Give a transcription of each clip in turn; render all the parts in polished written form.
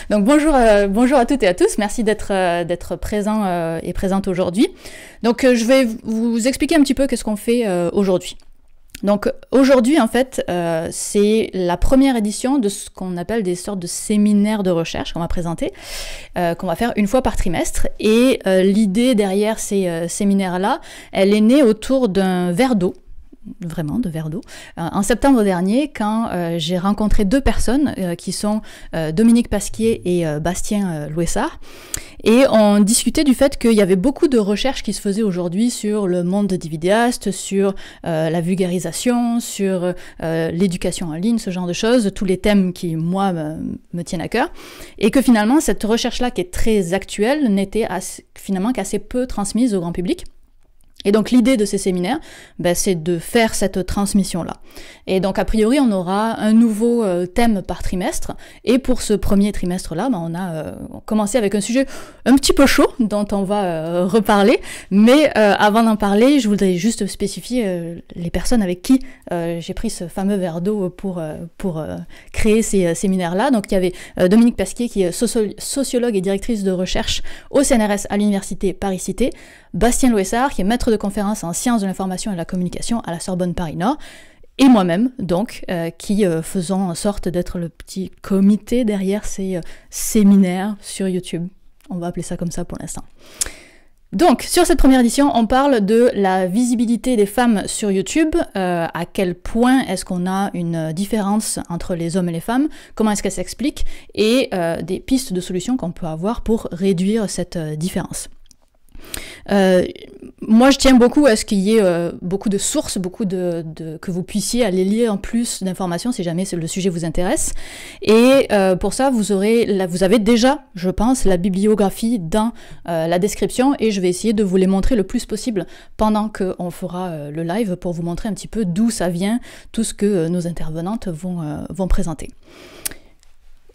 Donc bonjour à toutes et à tous, merci d'être présents et présentes aujourd'hui. Donc je vais vous expliquer un petit peu qu'est-ce qu'on fait aujourd'hui. Donc aujourd'hui en fait c'est la première édition de ce qu'on appelle des sortes de séminaires de recherche qu'on va présenter, qu'on va faire une fois par trimestre, et l'idée derrière ces séminaires-là, elle est née autour d'un verre d'eau. Vraiment de verre d'eau. En septembre dernier, quand j'ai rencontré deux personnes qui sont Dominique Pasquier et Bastien Louessard, et on discutait du fait qu'il y avait beaucoup de recherches qui se faisaient aujourd'hui sur le monde des vidéastes, sur la vulgarisation, sur l'éducation en ligne, ce genre de choses, tous les thèmes qui, moi, me tiennent à cœur, et que finalement, cette recherche-là, qui est très actuelle, n'était finalement qu'assez peu transmise au grand public. Et donc l'idée de ces séminaires, c'est de faire cette transmission-là. Et donc a priori, on aura un nouveau thème par trimestre. Et pour ce premier trimestre-là, on a commencé avec un sujet un petit peu chaud, dont on va reparler. Mais avant d'en parler, je voudrais juste spécifier les personnes avec qui j'ai pris ce fameux verre d'eau pour créer ces séminaires-là. Donc il y avait Dominique Pasquier, qui est sociologue et directrice de recherche au CNRS à l'Université Paris-Cité. Bastien Louessard, qui est maître de conférence en sciences de l'information et de la communication à la Sorbonne Paris-Nord, et moi-même, donc, qui faisons en sorte d'être le petit comité derrière ces séminaires sur YouTube. On va appeler ça comme ça pour l'instant. Donc, sur cette première édition, on parle de la visibilité des femmes sur YouTube, à quel point est-ce qu'on a une différence entre les hommes et les femmes, comment est-ce qu'elle s'explique, et des pistes de solutions qu'on peut avoir pour réduire cette différence. Moi je tiens beaucoup à ce qu'il y ait beaucoup de sources, que vous puissiez aller lire en plus d'informations si jamais le sujet vous intéresse, et pour ça vous avez déjà, je pense, la bibliographie dans la description, et je vais essayer de vous les montrer le plus possible pendant qu'on fera le live, pour vous montrer un petit peu d'où ça vient, tout ce que nos intervenantes vont présenter.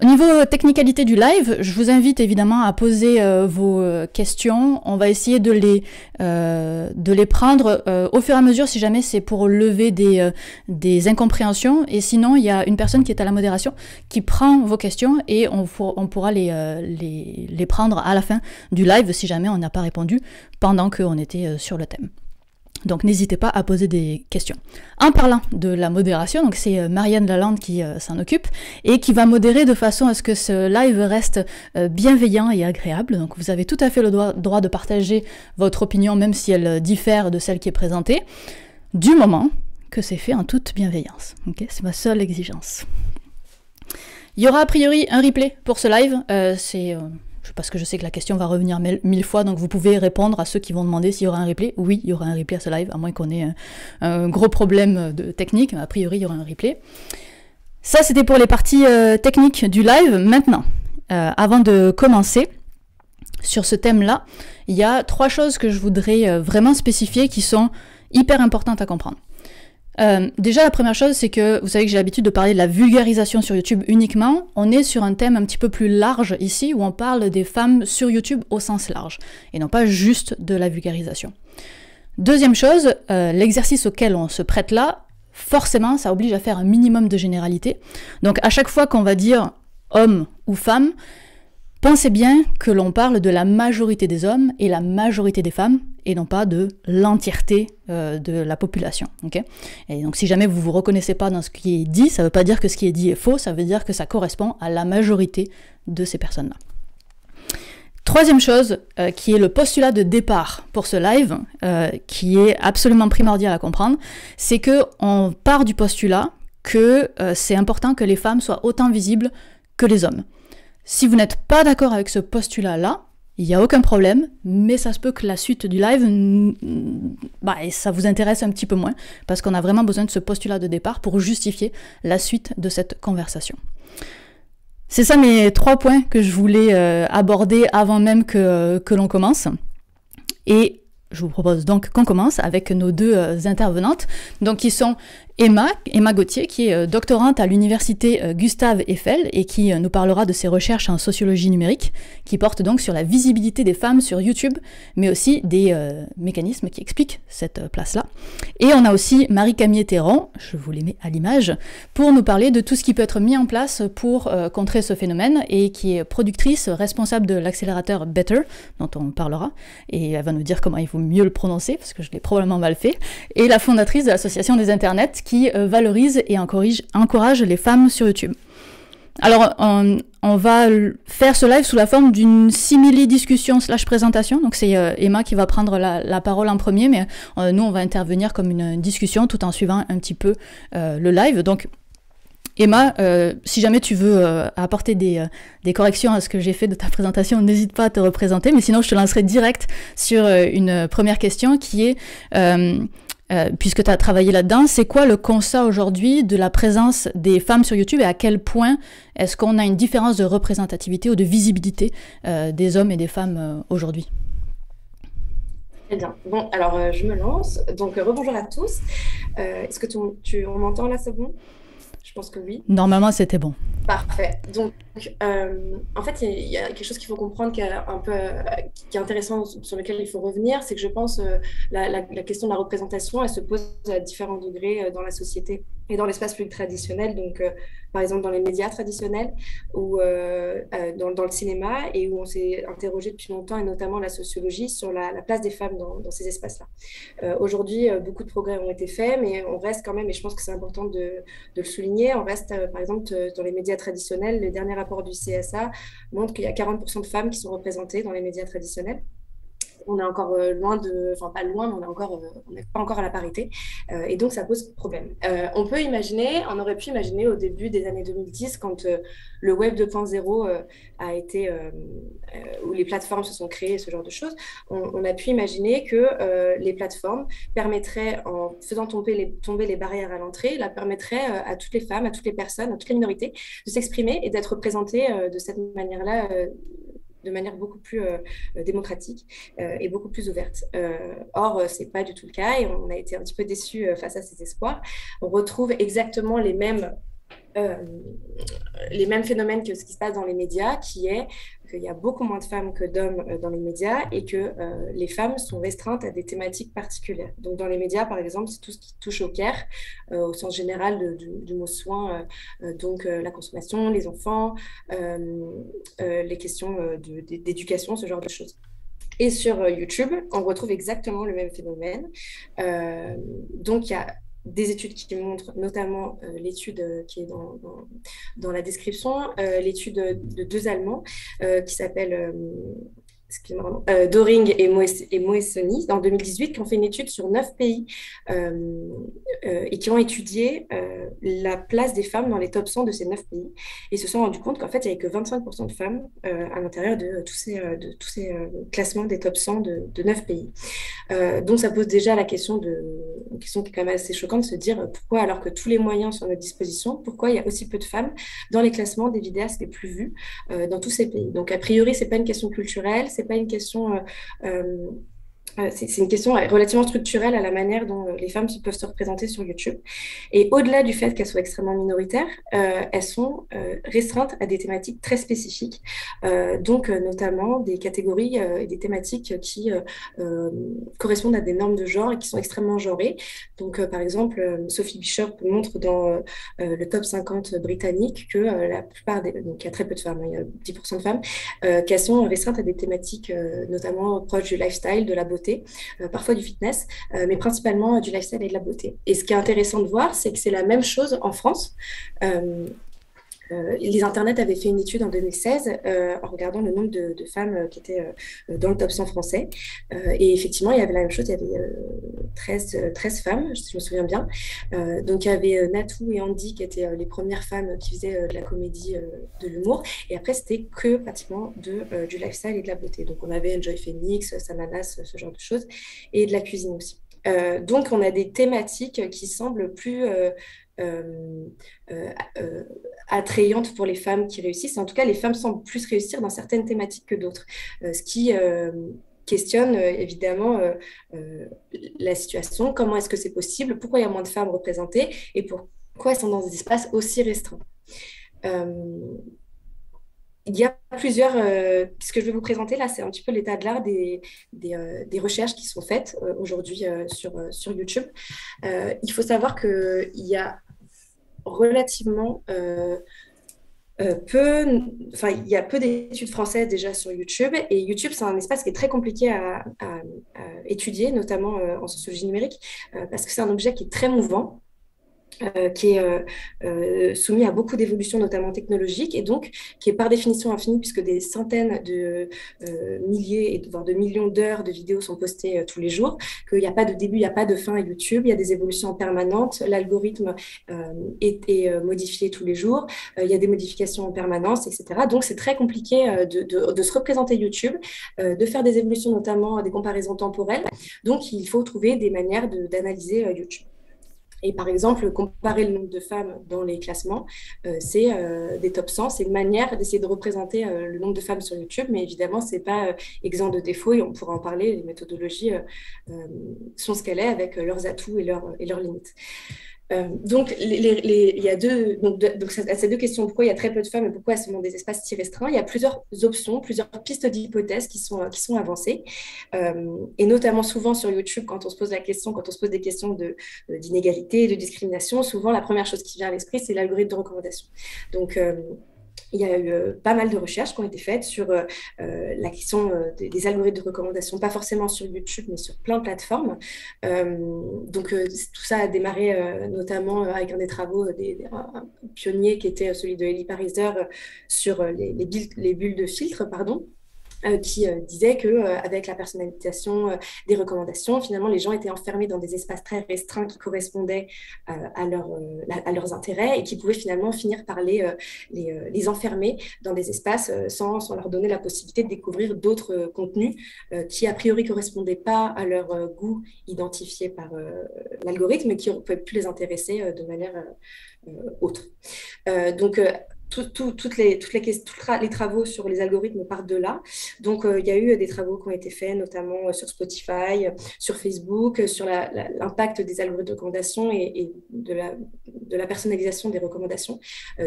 Au niveau technicalité du live, je vous invite évidemment à poser vos questions. On va essayer de les prendre au fur et à mesure, si jamais c'est pour lever des incompréhensions. Et sinon, il y a une personne qui est à la modération qui prend vos questions, et on pourra les prendre à la fin du live si jamais on n'a pas répondu pendant qu'on était sur le thème. Donc n'hésitez pas à poser des questions. En parlant de la modération, donc c'est Marianne Lalande qui s'en occupe, et qui va modérer de façon à ce que ce live reste bienveillant et agréable. Donc vous avez tout à fait le droit de partager votre opinion, même si elle diffère de celle qui est présentée, du moment que c'est fait en toute bienveillance. Okay, c'est ma seule exigence. Il y aura a priori un replay pour ce live, parce que je sais que la question va revenir 1000 fois, donc vous pouvez répondre à ceux qui vont demander s'il y aura un replay. Oui, il y aura un replay à ce live, à moins qu'on ait un gros problème de technique, mais a priori il y aura un replay. Ça c'était pour les parties techniques du live. Maintenant, avant de commencer sur ce thème-là, il y a 3 choses que je voudrais vraiment spécifier qui sont hyper importantes à comprendre. Déjà la première chose, c'est que vous savez que j'ai l'habitude de parler de la vulgarisation sur YouTube uniquement. On est sur un thème un petit peu plus large ici, où on parle des femmes sur YouTube au sens large, et non pas juste de la vulgarisation. Deuxième chose, l'exercice auquel on se prête là, forcément ça oblige à faire un minimum de généralité. Donc à chaque fois qu'on va dire homme ou femme, pensez bien que l'on parle de la majorité des hommes et la majorité des femmes, et non pas de l'entièreté de la population. Okay, et donc si jamais vous ne vous reconnaissez pas dans ce qui est dit, ça ne veut pas dire que ce qui est dit est faux, ça veut dire que ça correspond à la majorité de ces personnes-là. Troisième chose, qui est le postulat de départ pour ce live, qui est absolument primordial à comprendre, c'est qu'on part du postulat que c'est important que les femmes soient autant visibles que les hommes. Si vous n'êtes pas d'accord avec ce postulat-là, il n'y a aucun problème, mais ça se peut que la suite du live, ça vous intéresse un petit peu moins, parce qu'on a vraiment besoin de ce postulat de départ pour justifier la suite de cette conversation. C'est ça mes 3 points que je voulais aborder avant même que l'on commence. Et je vous propose donc qu'on commence avec nos 2 intervenantes, donc qui sont Emma Gauthier, qui est doctorante à l'université Gustave Eiffel et qui nous parlera de ses recherches en sociologie numérique, qui portent donc sur la visibilité des femmes sur YouTube, mais aussi des mécanismes qui expliquent cette place-là. Et on a aussi Marie-Camille Théron, je vous les mets à l'image, pour nous parler de tout ce qui peut être mis en place pour contrer ce phénomène, et qui est productrice, responsable de l'accélérateur Better, dont on parlera, et elle va nous dire comment il faut mieux le prononcer, parce que je l'ai probablement mal fait, et la fondatrice de l'association des internets, qui valorise et encourage les femmes sur YouTube. Alors, on va faire ce live sous la forme d'une simili-discussion / présentation. Donc, c'est Emma qui va prendre la parole en premier, mais nous, on va intervenir comme une discussion tout en suivant un petit peu le live. Donc, Emma, si jamais tu veux apporter des corrections à ce que j'ai fait de ta présentation, n'hésite pas à te représenter, mais sinon, je te lancerai direct sur une première question qui est... puisque tu as travaillé là-dedans, c'est quoi le constat aujourd'hui de la présence des femmes sur YouTube et à quel point est-ce qu'on a une différence de représentativité ou de visibilité des hommes et des femmes aujourd'hui? Très bien. Bon, alors je me lance. Donc, rebonjour à tous. Est-ce que on m'entend là, c'est bon? Je pense que oui. Normalement, c'était bon. Parfait. Donc, en fait, il y a quelque chose qu'il faut comprendre qui est intéressant, sur lequel il faut revenir, c'est que je pense la question de la représentation, elle se pose à différents degrés dans la société et dans l'espace public traditionnel. Donc, par exemple, dans les médias traditionnels ou dans le cinéma, et où on s'est interrogé depuis longtemps, et notamment la sociologie, sur la place des femmes dans ces espaces-là. Aujourd'hui, beaucoup de progrès ont été faits, mais on reste quand même, et je pense que c'est important de le souligner, on reste, par exemple, dans les médias traditionnels. Le dernier rapport du CSA montre qu'il y a 40% de femmes qui sont représentées dans les médias traditionnels. On est encore loin enfin pas loin, mais on n'est pas encore à la parité. Et donc, ça pose problème. On aurait pu imaginer au début des années 2010, quand le Web 2.0 a été, où les plateformes se sont créées, ce genre de choses, on a pu imaginer que les plateformes permettraient, en faisant tomber les barrières à l'entrée, permettraient à toutes les femmes, à toutes les personnes, à toutes les minorités de s'exprimer et d'être représentées de cette manière-là, de manière beaucoup plus démocratique et beaucoup plus ouverte. Or, ce n'est pas du tout le cas, et on a été un petit peu déçus face à ces espoirs. On retrouve exactement les mêmes phénomènes que ce qui se passe dans les médias, qui est qu'il y a beaucoup moins de femmes que d'hommes dans les médias, et que les femmes sont restreintes à des thématiques particulières. Donc, dans les médias, par exemple, c'est tout ce qui touche au care, au sens général du mot soin, donc la consommation, les enfants, les questions d'éducation, ce genre de choses. Et sur YouTube, on retrouve exactement le même phénomène. Donc, il y a des études qui montrent, notamment l'étude qui est dans la description, l'étude de deux Allemands qui s'appellent Doring et Moessoni, en 2018, qui ont fait une étude sur 9 pays et qui ont étudié la place des femmes dans les top 100 de ces 9 pays. Et se sont rendus compte qu'en fait, il n'y avait que 25% de femmes à l'intérieur de tous ces classements des top 100 de 9 pays. Donc, ça pose déjà une question qui est quand même assez choquante, de se dire pourquoi, alors que tous les moyens sont à notre disposition, pourquoi il y a aussi peu de femmes dans les classements des vidéastes les plus vus dans tous ces pays. Donc, a priori, ce n'est pas une question culturelle, c'est pas une question... c'est une question relativement structurelle à la manière dont les femmes peuvent se représenter sur YouTube. Et au-delà du fait qu'elles soient extrêmement minoritaires, elles sont restreintes à des thématiques très spécifiques, donc notamment des catégories et des thématiques qui correspondent à des normes de genre et qui sont extrêmement genrées. Donc, par exemple, Sophie Bishop montre dans le top 50 britannique que la plupart donc il y a très peu de femmes, il y a 10% de femmes, qu'elles sont restreintes à des thématiques notamment proches du lifestyle, de la beauté, parfois du fitness, mais principalement du lifestyle et de la beauté. Et ce qui est intéressant de voir, c'est que c'est la même chose en France. Les internets avaient fait une étude en 2016 en regardant le nombre de femmes qui étaient dans le top 100 français. Et effectivement, il y avait la même chose, il y avait 13 femmes, si je me souviens bien. Donc, il y avait Natou et Andy qui étaient les premières femmes qui faisaient de la comédie, de l'humour. Et après, c'était que pratiquement du lifestyle et de la beauté. Donc, on avait Enjoy Phoenix, Samanas, ce genre de choses, et de la cuisine aussi. Donc, on a des thématiques qui semblent plus attrayantes pour les femmes qui réussissent. En tout cas, les femmes semblent plus réussir dans certaines thématiques que d'autres. Ce qui questionne évidemment la situation, comment est-ce que c'est possible, pourquoi il y a moins de femmes représentées et pourquoi elles sont dans des espaces aussi restreints. Euh, il y a plusieurs, ce que je vais vous présenter là, c'est un petit peu l'état de l'art des recherches qui sont faites aujourd'hui sur YouTube. Il faut savoir qu'il y a relativement il y a peu d'études françaises déjà sur YouTube, et YouTube, c'est un espace qui est très compliqué à étudier, notamment en sociologie numérique, parce que c'est un objet qui est très mouvant, qui est soumis à beaucoup d'évolutions, notamment technologiques, et donc qui est par définition infini, puisque des centaines de milliers, voire de millions d'heures de vidéos sont postées tous les jours, qu'il n'y a pas de début, il n'y a pas de fin à YouTube, il y a des évolutions en permanence, l'algorithme est modifié tous les jours, il y a des modifications en permanence, etc. Donc c'est très compliqué de se représenter YouTube, de faire des évolutions, notamment des comparaisons temporelles. Donc il faut trouver des manières d'analyser YouTube. Et par exemple, comparer le nombre de femmes dans les classements, c'est des top 100, c'est une manière d'essayer de représenter le nombre de femmes sur YouTube, mais évidemment, ce n'est pas exempt de défauts, et on pourra en parler, les méthodologies sont ce qu'elles sont, avec leurs atouts et leurs limites. Donc, il y a ces deux questions, pourquoi il y a très peu de femmes et pourquoi elles sont dans des espaces si restreints. Il y a plusieurs options, plusieurs pistes d'hypothèses qui sont avancées, et notamment souvent sur YouTube, quand on se pose des questions d'inégalité, de discrimination, souvent la première chose qui vient à l'esprit, c'est l'algorithme de recommandation. Donc, il y a eu pas mal de recherches qui ont été faites sur la question des algorithmes de recommandation, pas forcément sur YouTube, mais sur plein de plateformes. Donc, tout ça a démarré notamment avec un des travaux un pionnier qui était celui de Ellie Pariser sur les bulles de filtre, pardon. Qui disait qu'avec la personnalisation des recommandations, finalement, les gens étaient enfermés dans des espaces très restreints qui correspondaient à leurs intérêts, et qui pouvaient finalement finir par les enfermer dans des espaces sans leur donner la possibilité de découvrir d'autres contenus qui, a priori, ne correspondaient pas à leur goût identifié par l'algorithme, mais qui ne pouvaient plus les intéresser de manière autre. Donc, tous les travaux sur les algorithmes partent de là. Donc, il y a eu des travaux qui ont été faits, notamment sur Spotify, sur Facebook, sur l'impact des algorithmes de recommandation et de la personnalisation des recommandations,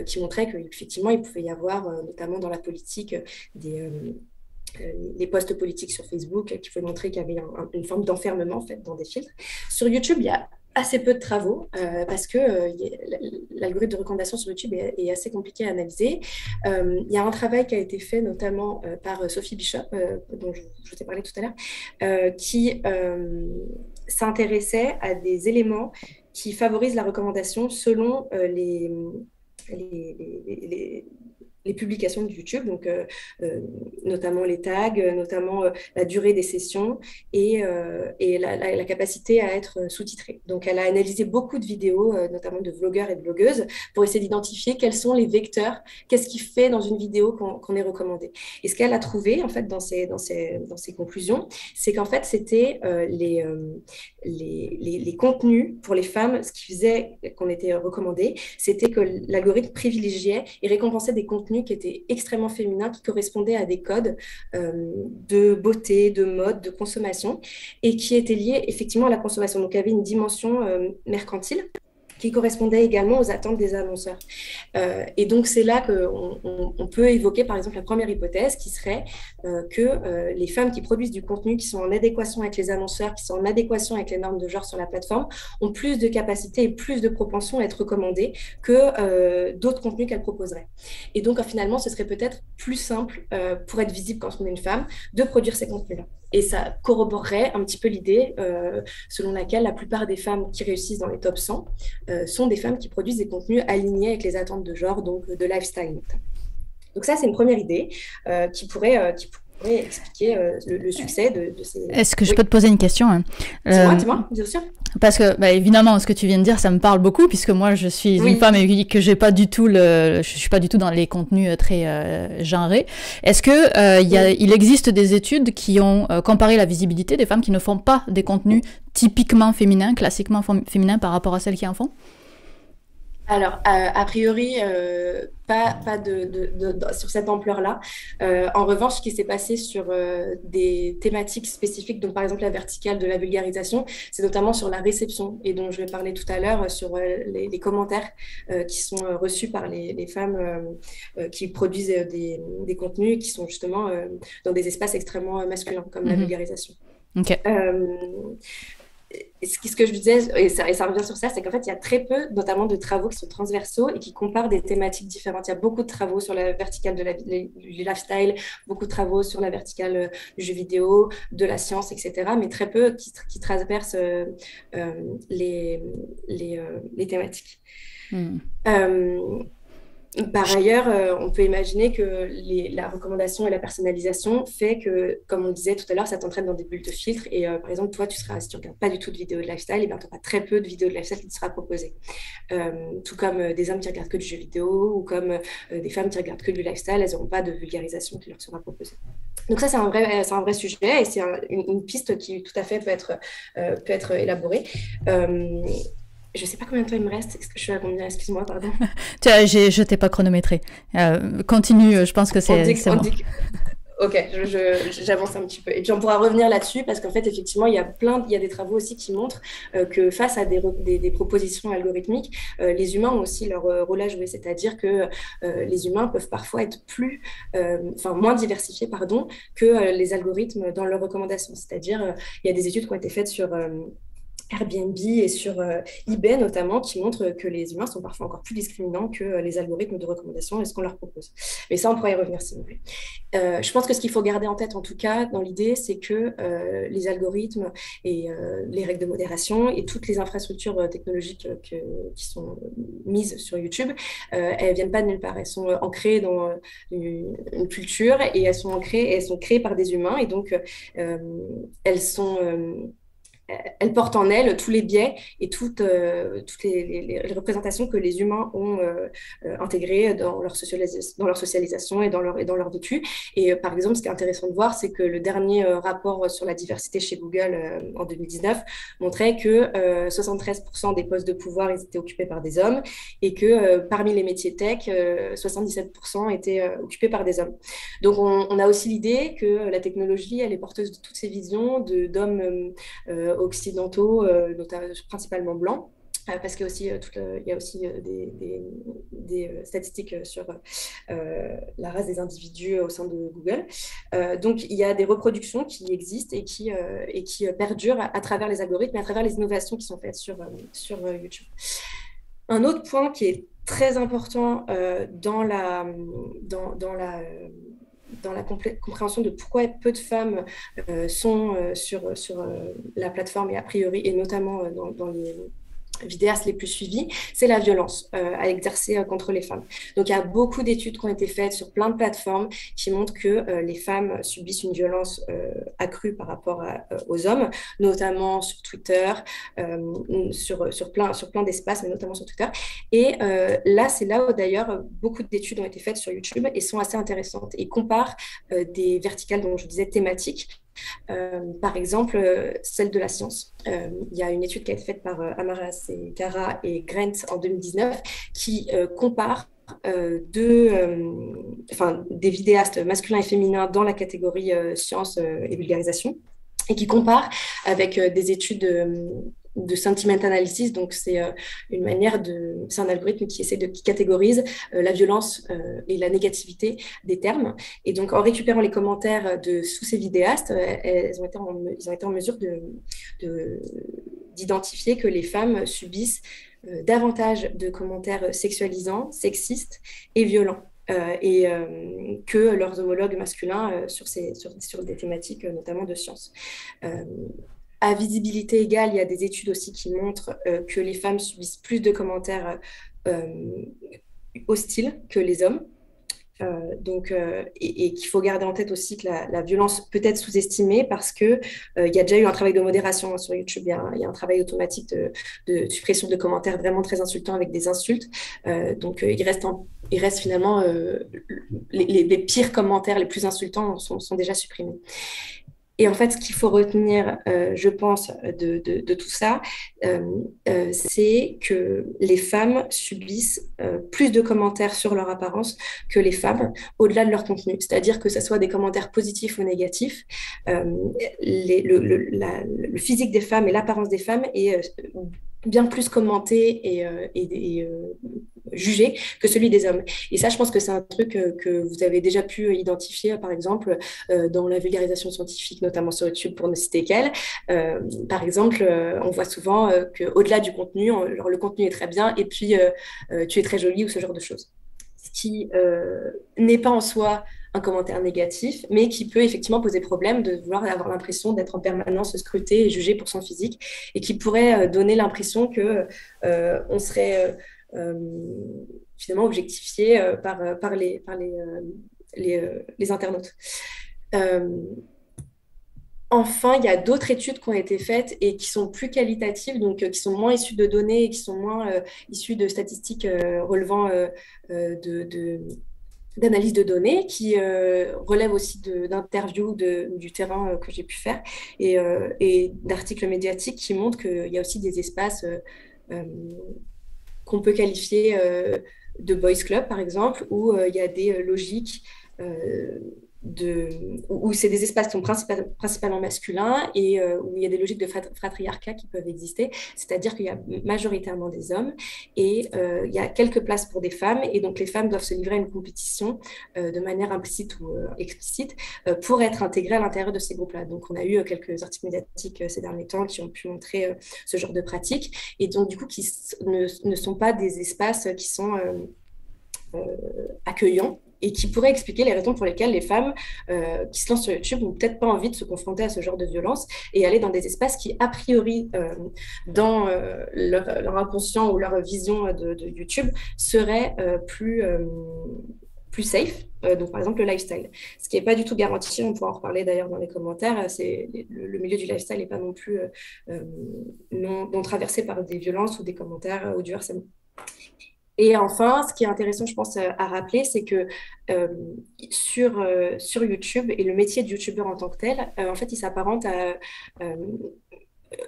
qui montraient qu'effectivement, il pouvait y avoir, notamment dans la politique, les posts politiques sur Facebook qui pouvaient montrer qu'il y avait une forme d'enfermement, en fait, dans des filtres. Sur YouTube, il y a assez peu de travaux parce que l'algorithme de recommandation sur YouTube est assez compliqué à analyser. Il y a un travail qui a été fait notamment par Sophie Bishop, dont je t'ai parlé tout à l'heure, qui s'intéressait à des éléments qui favorisent la recommandation selon les publications de YouTube, donc notamment les tags, notamment la durée des sessions et la capacité à être sous-titrée. Donc, elle a analysé beaucoup de vidéos, notamment de vlogueurs et de blogueuses, pour essayer d'identifier quels sont les vecteurs, qu'est-ce qui fait dans une vidéo qu'on est recommandé. Et ce qu'elle a trouvé, en fait, dans ses conclusions, c'est qu'en fait, c'était les contenus pour les femmes, ce qui faisait qu'on était recommandé, c'était que l'algorithme privilégiait et récompensait des contenus qui étaient extrêmement féminins, qui correspondaient à des codes de beauté, de mode, de consommation, et qui étaient liés effectivement à la consommation. Donc, il y avait une dimension mercantile qui correspondait également aux attentes des annonceurs. Et donc, c'est là qu'on peut évoquer, par exemple, la première hypothèse qui serait que les femmes qui produisent du contenu qui sont en adéquation avec les annonceurs, qui sont en adéquation avec les normes de genre sur la plateforme, ont plus de capacité et plus de propension à être recommandées que d'autres contenus qu'elles proposeraient. Et donc, finalement, ce serait peut-être plus simple pour être visible quand on est une femme de produire ces contenus-là. Et ça corroborerait un petit peu l'idée selon laquelle la plupart des femmes qui réussissent dans les top 100 sont des femmes qui produisent des contenus alignés avec les attentes de genre, donc de lifestyle notamment. Donc ça, c'est une première idée qui pourrait expliquer le succès de ces... Est-ce que je peux te poser une question, hein? Dis-moi, bien sûr. Parce que, évidemment, ce que tu viens de dire, ça me parle beaucoup, puisque moi, je suis une femme et que je suis pas du tout dans les contenus très genrés. Est-ce que il existe des études qui ont comparé la visibilité des femmes qui ne font pas des contenus typiquement féminins, classiquement féminins, par rapport à celles qui en font? Alors, a priori, pas sur cette ampleur-là. En revanche, ce qui s'est passé sur des thématiques spécifiques, donc par exemple la verticale de la vulgarisation, c'est notamment sur la réception, et dont je vais parler tout à l'heure, sur les commentaires qui sont reçus par les femmes qui produisent des contenus qui sont justement dans des espaces extrêmement masculins, comme la vulgarisation. Ok. Ce que je disais, et ça revient sur ça, c'est qu'en fait, il y a très peu, notamment de travaux qui sont transversaux et qui comparent des thématiques différentes. Il y a beaucoup de travaux sur la verticale du lifestyle, beaucoup de travaux sur la verticale du jeu vidéo, de la science, etc., mais très peu qui traversent les thématiques. Par ailleurs, on peut imaginer que la recommandation et la personnalisation fait que, comme on disait tout à l'heure, ça t'entraîne dans des bulles de filtre. Et par exemple, toi, si tu ne regardes pas du tout de vidéos de lifestyle, tu auras très peu de vidéos de lifestyle qui te sera proposées. Tout comme des hommes qui regardent que du jeu vidéo ou comme des femmes qui regardent que du lifestyle, elles n'auront pas de vulgarisation qui leur sera proposée. Donc ça, c'est un vrai sujet et c'est une piste qui tout à fait peut être élaborée. Je ne sais pas combien de temps il me reste. Est-ce que je suis à combien? Excuse-moi, pardon. Je t'ai pas chronométré. Continue, je pense que c'est bon. Ok, j'avance un petit peu. Et puis on pourra revenir là-dessus parce qu'en fait, effectivement, il y a des travaux aussi qui montrent que face à des propositions algorithmiques, les humains ont aussi leur rôle à jouer. C'est-à-dire que les humains peuvent parfois être moins diversifiés, que les algorithmes dans leurs recommandations. C'est-à-dire, il y a des études qui ont été faites sur Airbnb et sur eBay notamment, qui montrent que les humains sont parfois encore plus discriminants que les algorithmes de recommandation et ce qu'on leur propose. Mais ça, on pourra y revenir si vous voulez. Je pense que ce qu'il faut garder en tête, en tout cas, dans l'idée, c'est que les algorithmes et les règles de modération et toutes les infrastructures technologiques qui sont mises sur YouTube, elles ne viennent pas de nulle part. Elles sont ancrées dans une culture et elles sont créées par des humains. Et donc, elles portent en elles tous les biais et toutes les représentations que les humains ont intégrées dans leur socialisation et dans leur vécu. Et par exemple, ce qui est intéressant de voir, c'est que le dernier rapport sur la diversité chez Google en 2019 montrait que 73% des postes de pouvoir ils étaient occupés par des hommes et que parmi les métiers tech, 77% étaient occupés par des hommes. Donc on a aussi l'idée que la technologie, elle est porteuse de toutes ces visions d'hommes occidentaux, notamment, principalement blancs, parce qu'il y a aussi des statistiques sur la race des individus au sein de Google. Donc, il y a des reproductions qui existent et qui perdurent à travers les algorithmes et à travers les innovations qui sont faites sur YouTube. Un autre point qui est très important dans la compréhension de pourquoi peu de femmes sont sur la plateforme et a priori, et notamment dans les vidéastes les plus suivis, c'est la violence à exercer contre les femmes. Donc, il y a beaucoup d'études qui ont été faites sur plein de plateformes qui montrent que les femmes subissent une violence accrue par rapport aux hommes, notamment sur Twitter, sur plein d'espaces, mais notamment sur Twitter. Et là, c'est là où d'ailleurs beaucoup d'études ont été faites sur YouTube et sont assez intéressantes et comparent des verticales dont je disais thématiques. Par exemple, celle de la science. Il y a une étude qui a été faite par Amara Sekara et Grant en 2019 qui compare des vidéastes masculins et féminins dans la catégorie science et vulgarisation et qui compare avec des études de sentiment analysis. Donc c'est une manière c'est un algorithme qui catégorise la violence et la négativité des termes. Et donc en récupérant les commentaires sous ces vidéastes, ils ont été en mesure d'identifier que les femmes subissent davantage de commentaires sexualisants, sexistes et violents. Que leurs homologues masculins sur des thématiques notamment de sciences. À visibilité égale, il y a des études aussi qui montrent que les femmes subissent plus de commentaires hostiles que les hommes. Et qu'il faut garder en tête aussi que la violence peut être sous-estimée parce qu'il y a déjà eu un travail de modération sur YouTube. Il y a un travail automatique de suppression de commentaires vraiment très insultants avec des insultes. Donc, il reste finalement les pires commentaires, les plus insultants sont déjà supprimés. Et en fait, ce qu'il faut retenir, je pense, de tout ça, c'est que les femmes subissent plus de commentaires sur leur apparence que les femmes, au-delà de leur contenu. C'est-à-dire que ce soit des commentaires positifs ou négatifs, euh, le physique des femmes et l'apparence des femmes est bien plus commenté et jugé que celui des hommes. Et ça, je pense que c'est un truc que vous avez déjà pu identifier, par exemple, dans la vulgarisation scientifique, notamment sur YouTube, pour ne citer qu'elle. Par exemple, on voit souvent qu'au-delà du contenu, genre, le contenu est très bien et puis tu es très jolie ou ce genre de choses. Ce qui n'est pas en soi un commentaire négatif, mais qui peut effectivement poser problème de vouloir avoir l'impression d'être en permanence scruté et jugé pour son physique, et qui pourrait donner l'impression que on serait finalement objectifié par les internautes. Enfin, il y a d'autres études qui ont été faites et qui sont plus qualitatives, donc qui sont moins issues de données et qui sont moins issues de statistiques relevant d'analyse de données, qui relèvent aussi d'interviews du terrain que j'ai pu faire et d'articles médiatiques qui montrent qu'il y a aussi des espaces qu'on peut qualifier de boys club, par exemple, où il y a des logiques où c'est des espaces qui sont principalement masculins et où il y a des logiques de fratriarcat qui peuvent exister, c'est-à-dire qu'il y a majoritairement des hommes et il y a quelques places pour des femmes, et donc les femmes doivent se livrer à une compétition de manière implicite ou explicite pour être intégrées à l'intérieur de ces groupes-là. Donc on a eu quelques articles médiatiques ces derniers temps qui ont pu montrer ce genre de pratiques, et donc du coup qui ne sont pas des espaces qui sont accueillants, et qui pourrait expliquer les raisons pour lesquelles les femmes qui se lancent sur YouTube n'ont peut-être pas envie de se confronter à ce genre de violence et aller dans des espaces qui, a priori, dans leur inconscient ou leur vision de YouTube, seraient plus safe. Donc, par exemple, le lifestyle. Ce qui n'est pas du tout garanti, on pourra en reparler d'ailleurs dans les commentaires, le milieu du lifestyle n'est pas non plus non traversé par des violences ou des commentaires ou du harcèlement. Et enfin, ce qui est intéressant, je pense, à rappeler, c'est que sur YouTube, et le métier de YouTubeur en tant que tel, en fait, il s'apparente à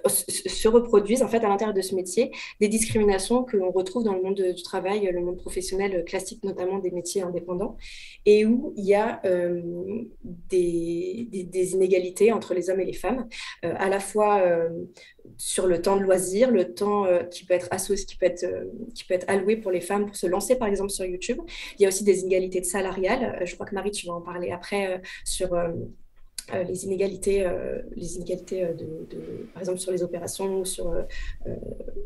se reproduisent en fait à l'intérieur de ce métier des discriminations que l'on retrouve dans le monde du travail, le monde professionnel classique, notamment des métiers indépendants, et où il y a des inégalités entre les hommes et les femmes, à la fois sur le temps de loisir, le temps qui peut être associé, qui peut être alloué pour les femmes pour se lancer par exemple sur YouTube. Il y a aussi des inégalités salariales. Je crois que Marie, tu vas en parler après sur les inégalités par exemple sur les opérations ou sur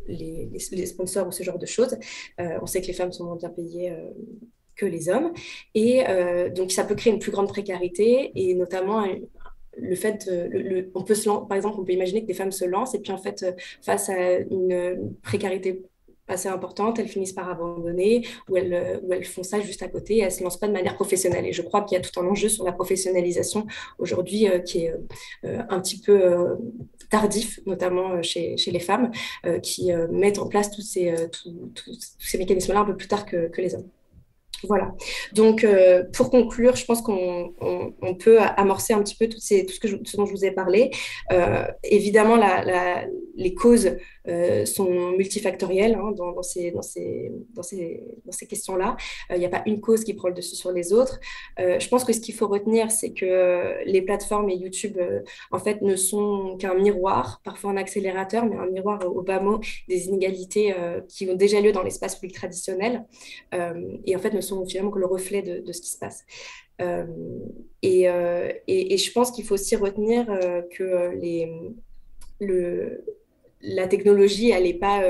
les sponsors ou ce genre de choses. On sait que les femmes sont moins bien payées que les hommes, et donc ça peut créer une plus grande précarité, et notamment le fait, par exemple, on peut imaginer que des femmes se lancent et puis en fait, face à une précarité assez importante, elles finissent par abandonner, ou elles font ça juste à côté, et elles ne se lancent pas de manière professionnelle. Et je crois qu'il y a tout un enjeu sur la professionnalisation aujourd'hui qui est un petit peu tardif, notamment chez les femmes, qui mettent en place tous ces mécanismes-là un peu plus tard que les hommes. Voilà. Donc, pour conclure, je pense qu'on peut amorcer un petit peu tout ce dont je vous ai parlé. Évidemment, les causes sont multifactorielles dans ces questions-là. Il n'y a pas une cause qui prend le dessus sur les autres. Je pense que ce qu'il faut retenir, c'est que les plateformes et YouTube, en fait, ne sont qu'un miroir, parfois un accélérateur, mais un miroir au bas mot des inégalités qui ont déjà lieu dans l'espace public traditionnel, et en fait ne sont finalement que le reflet de ce qui se passe. Et je pense qu'il faut aussi retenir que la technologie, elle n'est pas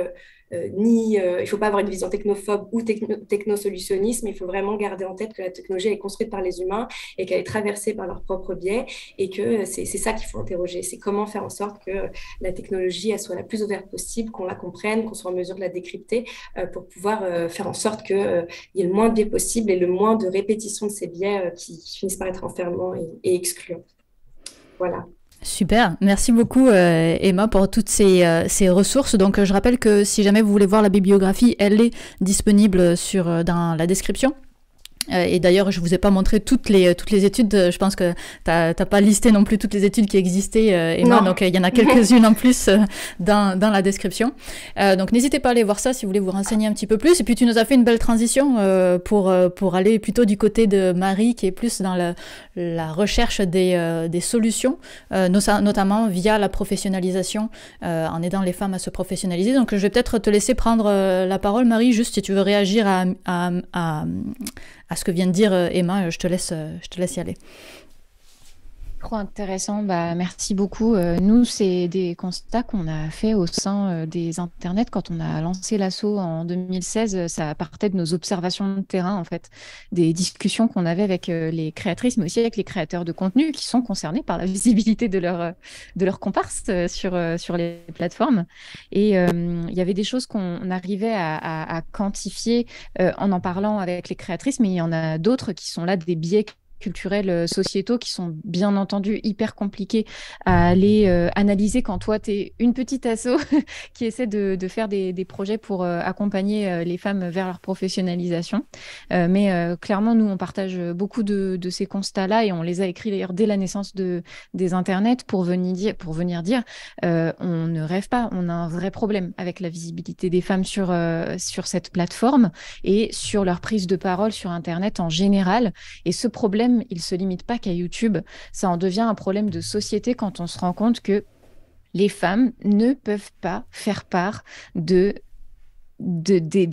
il ne faut pas avoir une vision technophobe ou technosolutionnisme. Il faut vraiment garder en tête que la technologie est construite par les humains et qu'elle est traversée par leurs propres biais, et que c'est ça qu'il faut interroger. C'est comment faire en sorte que la technologie elle soit la plus ouverte possible, qu'on la comprenne, qu'on soit en mesure de la décrypter pour pouvoir faire en sorte qu'il y ait le moins de biais possible et le moins de répétition de ces biais qui finissent par être enfermants et excluants. Voilà. Super, merci beaucoup Emma pour toutes ces ressources. Donc je rappelle que si jamais vous voulez voir la bibliographie, elle est disponible dans la description Et d'ailleurs, je vous ai pas montré toutes les études. Je pense que t'as pas listé non plus toutes les études qui existaient, Emma. Non. Donc, il y en a quelques-unes en plus dans la description. Donc, n'hésitez pas à aller voir ça si vous voulez vous renseigner un petit peu plus. Et puis, tu nous as fait une belle transition pour aller plutôt du côté de Marie, qui est plus dans la recherche des solutions, notamment via la professionnalisation, en aidant les femmes à se professionnaliser. Donc, je vais peut-être te laisser prendre la parole, Marie, juste si tu veux réagir à ce que vient de dire Emma, je te laisse y aller. Trop intéressant, bah, merci beaucoup. Nous, c'est des constats qu'on a fait au sein des internets quand on a lancé l'assaut en 2016. Ça partait de nos observations de terrain, en fait, des discussions qu'on avait avec les créatrices, mais aussi avec les créateurs de contenu qui sont concernés par la visibilité de leur comparse sur les plateformes. Et il y avait des choses qu'on arrivait à quantifier en parlant avec les créatrices, mais il y en a d'autres qui sont là des biais culturels, sociétaux qui sont bien entendu hyper compliqués à aller analyser quand toi, tu es une petite asso qui essaie de faire des projets pour accompagner les femmes vers leur professionnalisation. Mais clairement, nous, on partage beaucoup de ces constats-là et on les a écrits d'ailleurs dès la naissance des internets pour venir dire on ne rêve pas, on a un vrai problème avec la visibilité des femmes sur cette plateforme et sur leur prise de parole sur Internet en général. Et ce problème, il ne se limite pas qu'à YouTube, ça en devient un problème de société quand on se rend compte que les femmes ne peuvent pas faire part des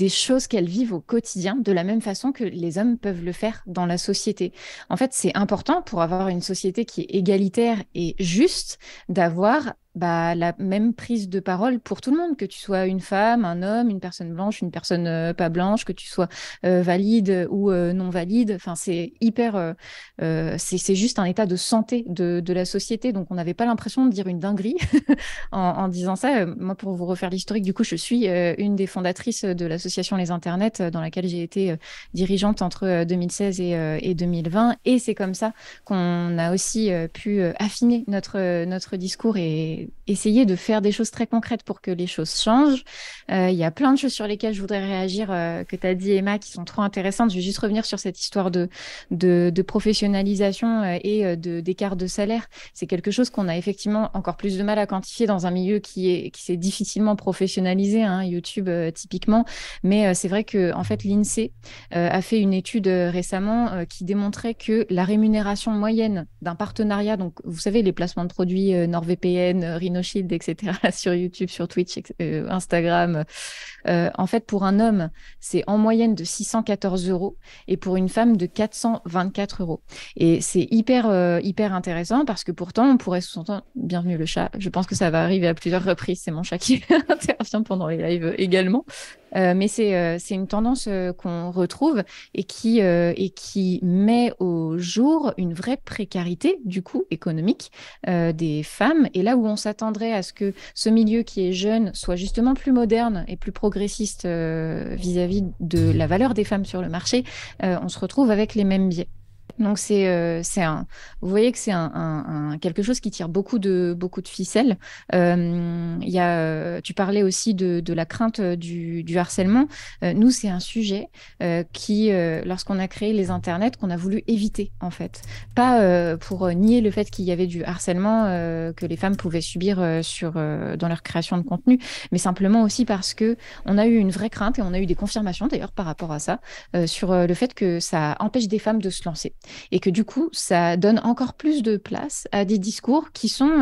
choses qu'elles vivent au quotidien de la même façon que les hommes peuvent le faire dans la société. En fait, c'est important pour avoir une société qui est égalitaire et juste d'avoir la même prise de parole pour tout le monde, que tu sois une femme, un homme, une personne blanche, une personne pas blanche, que tu sois valide ou non valide. Enfin, c'est hyper... c'est juste un état de santé de la société. Donc, on n'avait pas l'impression de dire une dinguerie en disant ça. Moi, pour vous refaire l'historique, du coup, je suis une des fondatrices de l'association Les Internets, dans laquelle j'ai été dirigeante entre 2016 et 2020. Et c'est comme ça qu'on a aussi pu affiner notre discours et essayer de faire des choses très concrètes pour que les choses changent. Il y a plein de choses sur lesquelles je voudrais réagir que tu as dit, Emma, qui sont trop intéressantes. Je vais juste revenir sur cette histoire de professionnalisation et d'écart de salaire. C'est quelque chose qu'on a effectivement encore plus de mal à quantifier dans un milieu qui s'est difficilement professionnalisé, hein, YouTube typiquement. Mais c'est vrai que en fait, l'INSEE a fait une étude récemment qui démontrait que la rémunération moyenne d'un partenariat, donc vous savez, les placements de produits NordVPN, Rhino Shield, etc., sur YouTube, sur Twitch, Instagram. En fait, pour un homme, c'est en moyenne de 614 € et pour une femme de 424 €. Et c'est hyper intéressant parce que pourtant, on pourrait sous-entendre, bienvenue le chat, je pense que ça va arriver à plusieurs reprises, c'est mon chat qui intervient pendant les lives également. Mais c'est une tendance qu'on retrouve et qui met au jour une vraie précarité, du coup, économique des femmes. Et là où on s'attendrait à ce que ce milieu qui est jeune soit justement plus moderne et plus progressiste vis-à-vis de la valeur des femmes sur le marché, on se retrouve avec les mêmes biais. Donc vous voyez que c'est quelque chose qui tire beaucoup de ficelles. Tu parlais aussi de la crainte du harcèlement. Nous, c'est un sujet qui, lorsqu'on a créé les internets, qu'on a voulu éviter en fait. Pas pour nier le fait qu'il y avait du harcèlement que les femmes pouvaient subir dans leur création de contenu, mais simplement aussi parce que on a eu une vraie crainte et on a eu des confirmations d'ailleurs par rapport à ça sur le fait que ça empêche des femmes de se lancer. Et que du coup, ça donne encore plus de place à des discours qui sont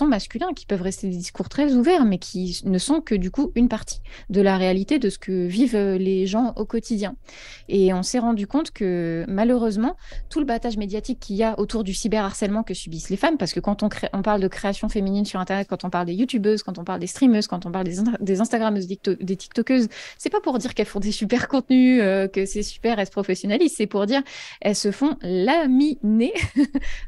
masculins, qui peuvent rester des discours très ouverts, mais qui ne sont que du coup une partie de la réalité de ce que vivent les gens au quotidien. Et on s'est rendu compte que malheureusement, tout le battage médiatique qu'il y a autour du cyberharcèlement que subissent les femmes, parce que quand on parle de création féminine sur Internet, quand on parle des youtubeuses, quand on parle des streameuses, quand on parle des instagrammeuses, des tiktokeuses, c'est pas pour dire qu'elles font des super contenus, que c'est super, elles se professionnalisent, c'est pour dire elles se font laminés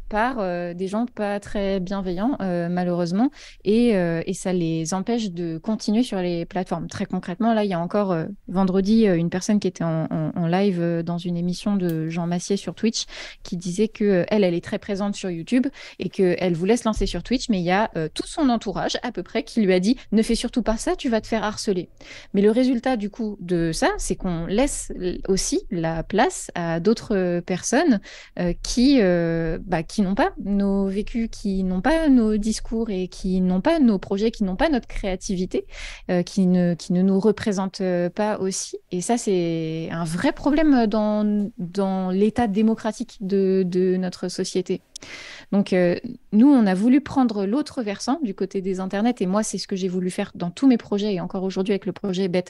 par des gens pas très bienveillants, malheureusement, et ça les empêche de continuer sur les plateformes. Très concrètement, là, il y a encore vendredi une personne qui était en live dans une émission de Jean Massier sur Twitch qui disait que elle est très présente sur YouTube et qu'elle voulait se lancer sur Twitch, mais il y a tout son entourage à peu près qui lui a dit « Ne fais surtout pas ça, tu vas te faire harceler ». Mais le résultat du coup de ça, c'est qu'on laisse aussi la place à d'autres personnes qui n'ont pas nos vécus, qui n'ont pas nos discours et qui n'ont pas nos projets, qui n'ont pas notre créativité, qui ne nous représentent pas aussi. Et ça, c'est un vrai problème dans l'état démocratique de notre société. Donc, nous, on a voulu prendre l'autre versant du côté des internets, et moi, c'est ce que j'ai voulu faire dans tous mes projets, et encore aujourd'hui avec le projet Bet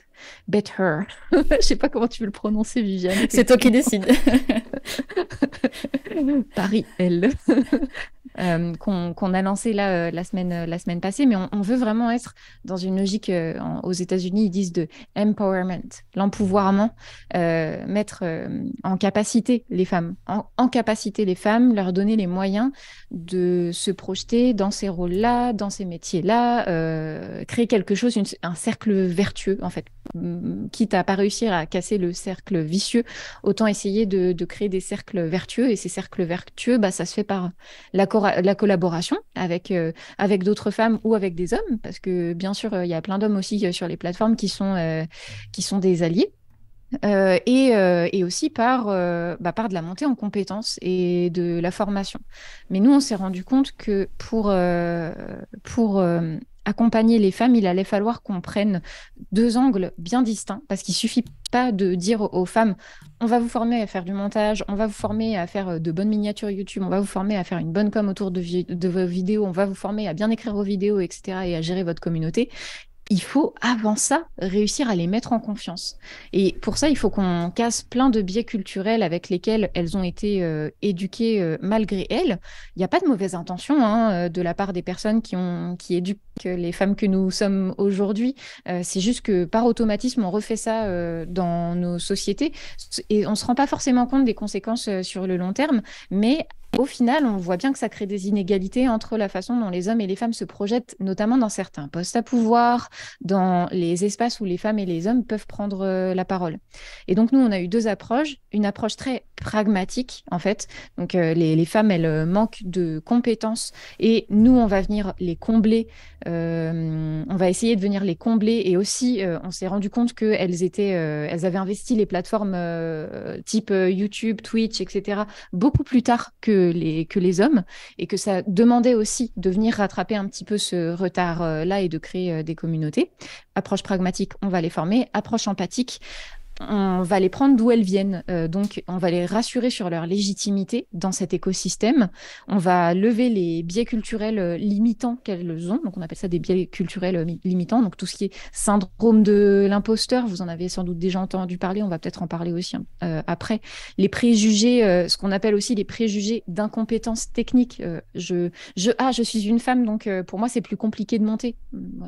Her. Je sais pas comment tu veux le prononcer, Viviane. C'est toi qui décides. Paris, elle. Qu'on a lancé là la semaine passée, mais on veut vraiment être dans une logique, aux États-Unis, ils disent de empowerment, l'empouvoirment, mettre en capacité les femmes, en capacité les femmes, leur donner les moyens de se projeter dans ces rôles-là, dans ces métiers-là, créer quelque chose, un cercle vertueux, en fait. Quitte à pas réussir à casser le cercle vicieux, autant essayer de créer des cercles vertueux, et ces cercles vertueux, ça se fait par la collaboration avec d'autres femmes ou avec des hommes, parce que bien sûr, il y a plein d'hommes aussi sur les plateformes qui sont des alliés. Et aussi par de la montée en compétences et de la formation. Mais nous, on s'est rendu compte que pour accompagner les femmes, il allait falloir qu'on prenne deux angles bien distincts, parce qu'il suffit pas de dire aux femmes on va vous former à faire du montage, on va vous former à faire de bonnes miniatures YouTube, on va vous former à faire une bonne com autour de vos vidéos, on va vous former à bien écrire vos vidéos, etc., et à gérer votre communauté. Il faut, avant ça, réussir à les mettre en confiance. Et pour ça, il faut qu'on casse plein de biais culturels avec lesquels elles ont été éduquées malgré elles. Il n'y a pas de mauvaise intention de la part des personnes qui éduquent les femmes que nous sommes aujourd'hui. C'est juste que par automatisme, on refait ça dans nos sociétés et on ne se rend pas forcément compte des conséquences sur le long terme, mais au final, on voit bien que ça crée des inégalités entre la façon dont les hommes et les femmes se projettent, notamment dans certains postes à pouvoir, dans les espaces où les femmes et les hommes peuvent prendre la parole. Et donc, nous, on a eu deux approches. Une approche très pragmatique, en fait. Donc, les femmes, elles manquent de compétences et nous, on va venir les combler. On va essayer de venir les combler. Et aussi, on s'est rendu compte qu'elles elles avaient investi les plateformes type YouTube, Twitch, etc., beaucoup plus tard que les hommes, et que ça demandait aussi de venir rattraper un petit peu ce retard-là et de créer des communautés. Approche pragmatique, on va les former. Approche empathique, on va les prendre d'où elles viennent. Donc, on va les rassurer sur leur légitimité dans cet écosystème. On va lever les biais culturels limitants qu'elles ont. Donc, on appelle ça des biais culturels limitants. Donc, tout ce qui est syndrome de l'imposteur, vous en avez sans doute déjà entendu parler. On va peut-être en parler aussi après. Les préjugés, ce qu'on appelle aussi les préjugés d'incompétence technique. Je suis une femme, donc pour moi, c'est plus compliqué de monter.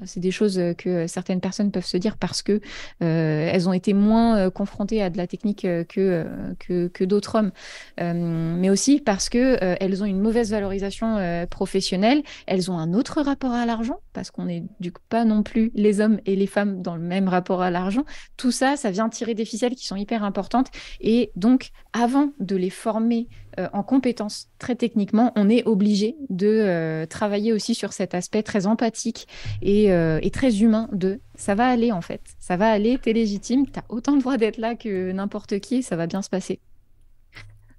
C'est des choses que certaines personnes peuvent se dire parce que elles ont été moins confrontées à de la technique que d'autres hommes, mais aussi parce que elles ont une mauvaise valorisation professionnelle, elles ont un autre rapport à l'argent, parce qu'on n'éduque pas non plus les hommes et les femmes dans le même rapport à l'argent. Tout ça, ça vient tirer des ficelles qui sont hyper importantes, et donc avant de les former en compétences très techniquement, on est obligé de travailler aussi sur cet aspect très empathique et très humain de ça va aller en fait, ça va aller, t'es légitime, t'as autant le droit d'être là que n'importe qui, ça va bien se passer.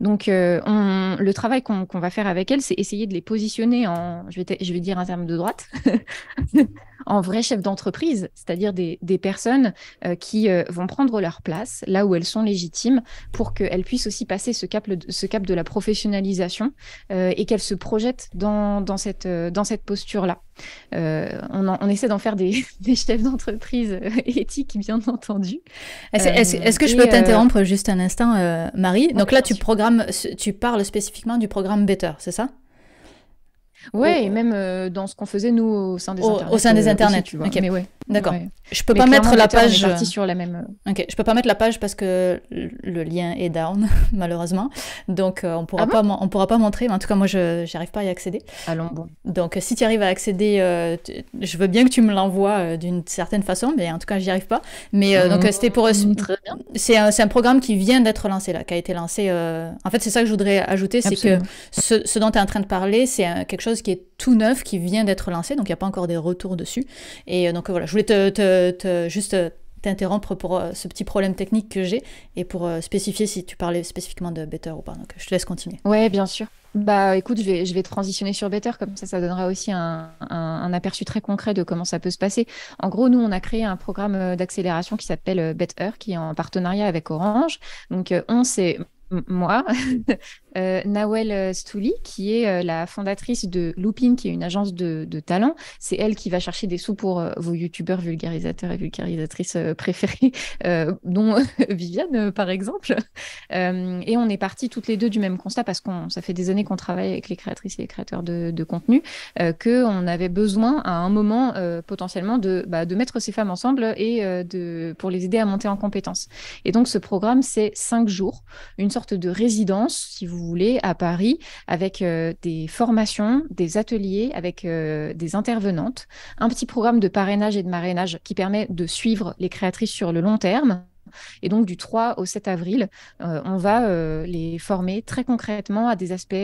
Donc, le travail qu'on va faire avec elles, c'est essayer de les positionner je vais dire en termes de droite, en vrais chefs d'entreprise, c'est-à-dire des personnes qui vont prendre leur place là où elles sont légitimes pour qu'elles puissent aussi passer ce cap de la professionnalisation et qu'elles se projettent dans cette posture-là. On essaie d'en faire des chefs d'entreprise éthiques, bien entendu. Est-ce que je peux t'interrompre juste un instant, Marie? Donc là, tu parles spécifiquement du programme Better, c'est ça? Ouais, et même dans ce qu'on faisait, nous, au sein des internets. Au sein des internets, aussi, tu vois. ok. Mais ouais. D'accord. Ouais. Je peux Mais pas mettre la clairement, Better, page. on est parti sur la même. Ok, je peux pas mettre la page parce que le lien est down, malheureusement. Donc on pourra Ah bon? on pourra pas montrer, mais en tout cas moi je j'arrive pas à y accéder. Allons bon. Donc si tu arrives à accéder, je veux bien que tu me l'envoies d'une certaine façon, mais en tout cas j'y arrive pas. Mais donc c'était pour Très bien. c'est un programme qui vient d'être lancé là, qui a été lancé. En fait c'est ça que je voudrais ajouter, c'est que Absolument. ce dont tu es en train de parler, c'est quelque chose qui est tout neuf, qui vient d'être lancé, donc il n'y a pas encore des retours dessus. Et donc voilà, je voulais juste t'interrompre pour ce petit problème technique que j'ai et pour spécifier si tu parlais spécifiquement de Better ou pas. Donc je te laisse continuer. Ouais, bien sûr. Bah écoute, je vais transitionner sur Better, comme ça donnera aussi un aperçu très concret de comment ça peut se passer. En gros, nous, on a créé un programme d'accélération qui s'appelle Better, qui est en partenariat avec Orange. Donc, on, c'est moi, Nawel Stouli, qui est la fondatrice de Loopin, qui est une agence de talent. C'est elle qui va chercher des sous pour vos youtubeurs vulgarisateurs et vulgarisatrices préférés, dont Viviane, par exemple. Et on est partis toutes les deux du même constat parce que ça fait des années qu'on travaille avec les créatrices et les créateurs de contenu, qu'on avait besoin à un moment potentiellement de mettre ces femmes ensemble et pour les aider à monter en compétences. Et donc, ce programme, c'est 5 jours, une sorte de résidence, si vous voulez, à Paris, avec des formations, des ateliers, avec des intervenantes, un petit programme de parrainage et de marrainage qui permet de suivre les créatrices sur le long terme. Et donc, du 3 au 7 avril, on va les former très concrètement à des aspects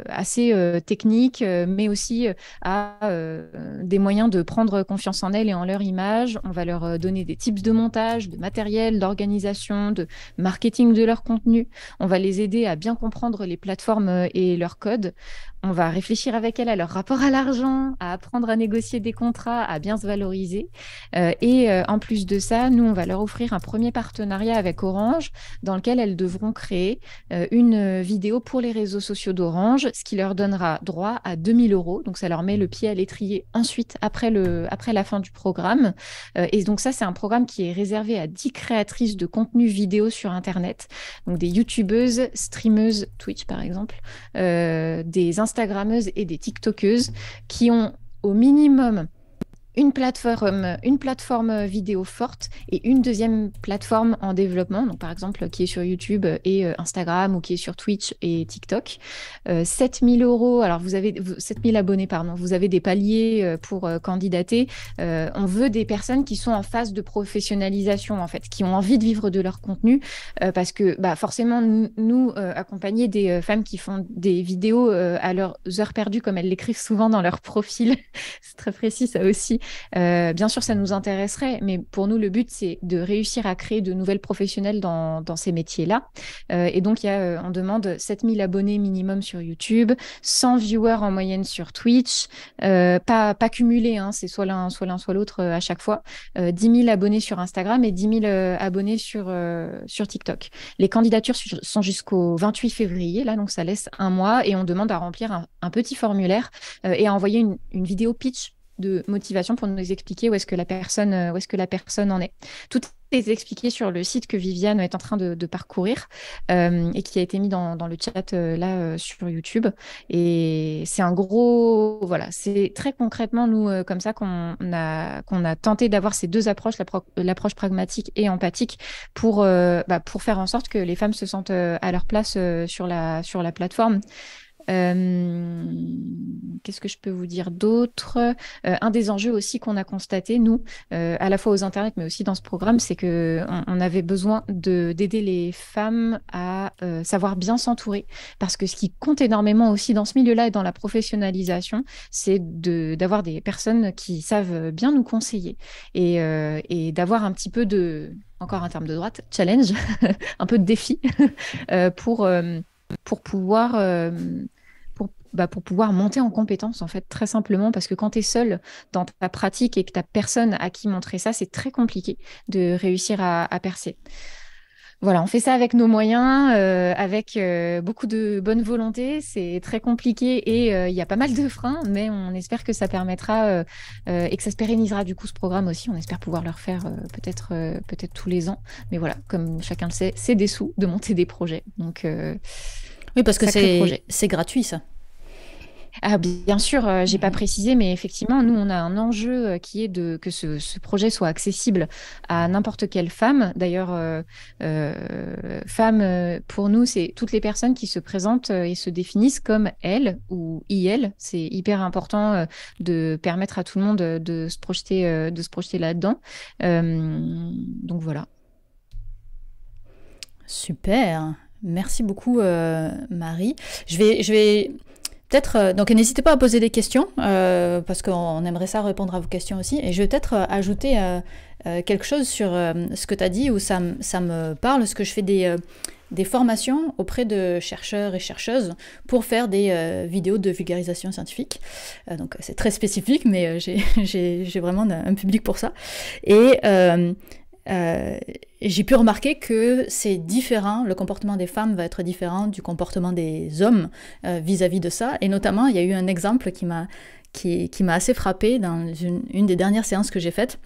assez techniques, mais aussi à des moyens de prendre confiance en elles et en leur image. On va leur donner des tips de montage, de matériel, d'organisation, de marketing de leur contenu. On va les aider à bien comprendre les plateformes et leurs codes. On va réfléchir avec elles à leur rapport à l'argent, à apprendre à négocier des contrats, à bien se valoriser. En plus de ça, nous, on va leur offrir un premier partenariat avec Orange dans lequel elles devront créer une vidéo pour les réseaux sociaux d'Orange, ce qui leur donnera droit à 2 000 €. Donc, ça leur met le pied à l'étrier ensuite, après la fin du programme. Et donc, ça, c'est un programme qui est réservé à 10 créatrices de contenu vidéo sur Internet. Donc, des youtubeuses, streameuses, Twitch par exemple, des instagrammeuses et des tiktokeuses qui ont au minimum une plateforme vidéo forte et une deuxième plateforme en développement, donc par exemple qui est sur YouTube et Instagram ou qui est sur Twitch et TikTok. 7 000 €, alors vous avez 7 000 abonnés, pardon, vous avez des paliers pour candidater. On veut des personnes qui sont en phase de professionnalisation, en fait, qui ont envie de vivre de leur contenu, parce que forcément, nous, accompagner des femmes qui font des vidéos à leurs heures perdues, comme elles l'écrivent souvent dans leur profil, c'est très précis ça aussi. Bien sûr, ça nous intéresserait, mais pour nous, le but, c'est de réussir à créer de nouvelles professionnelles dans ces métiers-là. Et donc, on demande 7 000 abonnés minimum sur YouTube, 100 viewers en moyenne sur Twitch, pas cumulés, hein, c'est soit l'un, soit l'autre à chaque fois, 10 000 abonnés sur Instagram et 10 000 abonnés sur TikTok. Les candidatures sont jusqu'au 28 février, là, donc ça laisse un mois, et on demande à remplir un petit formulaire et à envoyer une vidéo pitch de motivation pour nous expliquer où est-ce que la personne en est. Tout est expliqué sur le site que Viviane est en train de parcourir et qui a été mis dans le chat sur YouTube. Et c'est voilà, c'est très concrètement nous comme ça qu'on a tenté d'avoir ces deux approches, l'approche pragmatique et empathique pour faire en sorte que les femmes se sentent à leur place sur la plateforme. Qu'est-ce que je peux vous dire d'autre? Un des enjeux aussi qu'on a constaté, nous, à la fois aux internets, mais aussi dans ce programme, c'est qu'on avait besoin d'aider les femmes à savoir bien s'entourer. Parce que ce qui compte énormément aussi dans ce milieu-là et dans la professionnalisation, c'est d'avoir des personnes qui savent bien nous conseiller et d'avoir un petit peu encore un terme de droite, challenge, un peu de défi pour pouvoir monter en compétence, en fait, très simplement, parce que quand tu es seule dans ta pratique et que tu n'as personne à qui montrer ça, c'est très compliqué de réussir à percer. Voilà, on fait ça avec nos moyens, avec beaucoup de bonne volonté. C'est très compliqué et il y a pas mal de freins, mais on espère que ça permettra et que ça se pérennisera du coup ce programme aussi. On espère pouvoir le refaire peut-être tous les ans. Mais voilà, comme chacun le sait, c'est des sous de monter des projets. Donc, oui, parce que c'est gratuit, ça. Ah, bien sûr, j'ai pas précisé, mais effectivement, nous, on a un enjeu qui est que ce projet soit accessible à n'importe quelle femme. D'ailleurs, femme, pour nous, c'est toutes les personnes qui se présentent et se définissent comme elle ou IL. C'est hyper important de permettre à tout le monde de se projeter là-dedans. Donc voilà. Super. Merci beaucoup, Marie. Je vais peut-être... donc, n'hésitez pas à poser des questions, parce qu'on aimerait ça répondre à vos questions aussi. Et je vais peut-être ajouter quelque chose sur ce que tu as dit, où ça me parle, parce que je fais des formations auprès de chercheurs et chercheuses pour faire des vidéos de vulgarisation scientifique. Donc, c'est très spécifique, mais j'ai vraiment un public pour ça. Et j'ai pu remarquer que c'est différent, le comportement des femmes va être différent du comportement des hommes vis-à-vis de ça. Et notamment, il y a eu un exemple qui m'a assez frappée dans une des dernières séances que j'ai faites,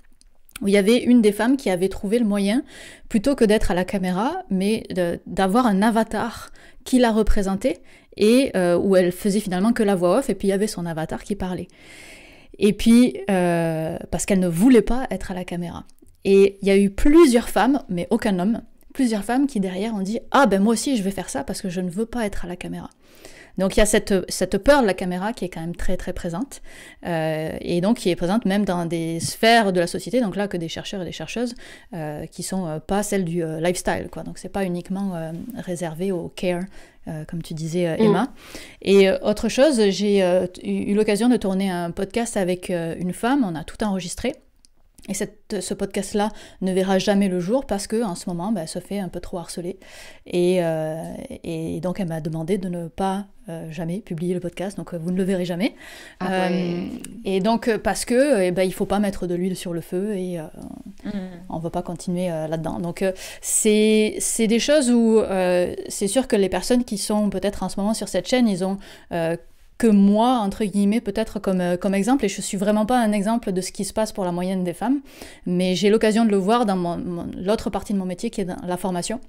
où il y avait une des femmes qui avait trouvé le moyen, plutôt que d'être à la caméra, mais d'avoir un avatar qui la représentait, et où elle faisait finalement que la voix off, et puis il y avait son avatar qui parlait. Et puis, parce qu'elle ne voulait pas être à la caméra. Et il y a eu plusieurs femmes, mais aucun homme, plusieurs femmes qui derrière ont dit « Ah ben moi aussi je vais faire ça parce que je ne veux pas être à la caméra ». Donc il y a cette peur de la caméra qui est quand même très très présente, et donc qui est présente même dans des sphères de la société, donc là que des chercheurs et des chercheuses qui sont pas celles du lifestyle, quoi. Donc c'est pas uniquement réservé au care, comme tu disais, Emma. Et autre chose, j'ai eu l'occasion de tourner un podcast avec une femme, on a tout enregistré. Et ce podcast-là ne verra jamais le jour parce qu'en ce moment, elle se fait un peu trop harceler. Et donc, elle m'a demandé de ne pas jamais publier le podcast. Donc, vous ne le verrez jamais. Ouais. Et donc, parce que il ne faut pas mettre de l'huile sur le feu et on ne veut pas continuer là-dedans. Donc, c'est des choses où c'est sûr que les personnes qui sont peut-être en ce moment sur cette chaîne, ils ont... que moi, entre guillemets, peut-être comme exemple, et je suis vraiment pas un exemple de ce qui se passe pour la moyenne des femmes, mais j'ai l'occasion de le voir dans l'autre partie de mon métier qui est dans la formation,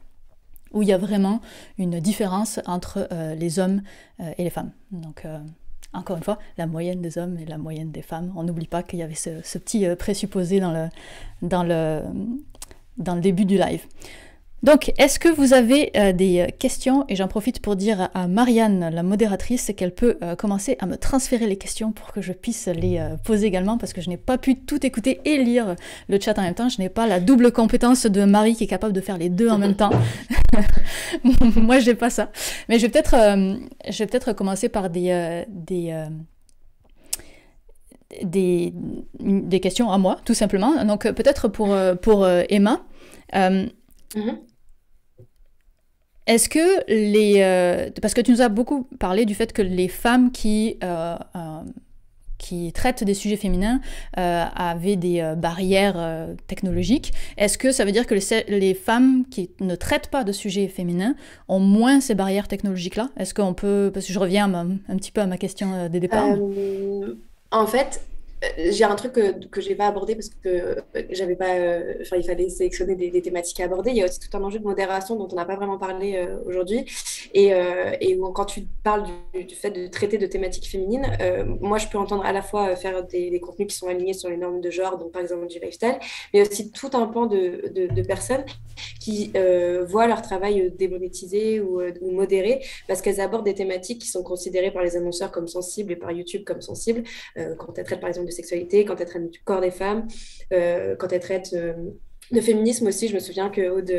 où il y a vraiment une différence entre les hommes et les femmes. Donc, encore une fois, la moyenne des hommes et la moyenne des femmes. On n'oublie pas qu'il y avait ce petit présupposé dans le début du live. Donc, est-ce que vous avez des questions? Et j'en profite pour dire à Marianne, la modératrice, qu'elle peut commencer à me transférer les questions pour que je puisse les poser également, parce que je n'ai pas pu tout écouter et lire le chat en même temps. Je n'ai pas la double compétence de Marie qui est capable de faire les deux en même temps. Moi, je n'ai pas ça. Mais je vais peut-être commencer par des questions à moi, tout simplement. Donc, peut-être pour Emma. Est-ce que parce que tu nous as beaucoup parlé du fait que les femmes qui traitent des sujets féminins avaient des barrières technologiques, est-ce que ça veut dire que les femmes qui ne traitent pas de sujets féminins ont moins ces barrières technologiques-là? Est-ce qu'on peut... Parce que je reviens un petit peu à ma question des départs. En fait, j'ai un truc que je n'ai pas abordé parce que j'avais pas, il fallait sélectionner des thématiques à aborder. Il y a aussi tout un enjeu de modération dont on n'a pas vraiment parlé aujourd'hui. Et quand tu parles du fait de traiter de thématiques féminines, moi, je peux entendre à la fois faire des contenus qui sont alignés sur les normes de genre, donc par exemple du lifestyle, mais aussi tout un pan de personnes qui voient leur travail démonétisé ou modéré parce qu'elles abordent des thématiques qui sont considérées par les annonceurs comme sensibles et par YouTube comme sensibles, quand elles traitent par exemple de sexualité, quand elle traite du corps des femmes, quand elle traite de féminisme aussi. Je me souviens que Aude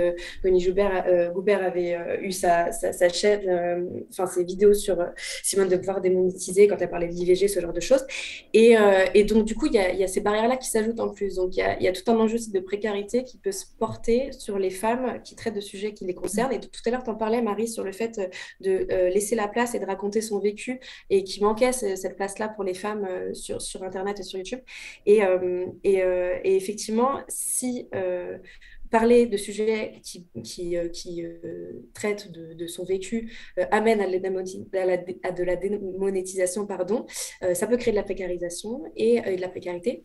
Goubert avait eu sa chaîne, ses vidéos sur Simone de pouvoir démonétiser quand elle parlait de l'IVG, ce genre de choses. Et donc, du coup, il y a ces barrières-là qui s'ajoutent en plus. Donc, il y a tout un enjeu aussi de précarité qui peut se porter sur les femmes qui traitent de sujets qui les concernent. Et tout à l'heure, tu en parlais, Marie, sur le fait de laisser la place et de raconter son vécu et qui manquait cette place-là pour les femmes sur Internet et sur YouTube. Et effectivement, si... parler de sujets qui traitent de son vécu amène à de la démonétisation, pardon, ça peut créer de la précarisation et de la précarité.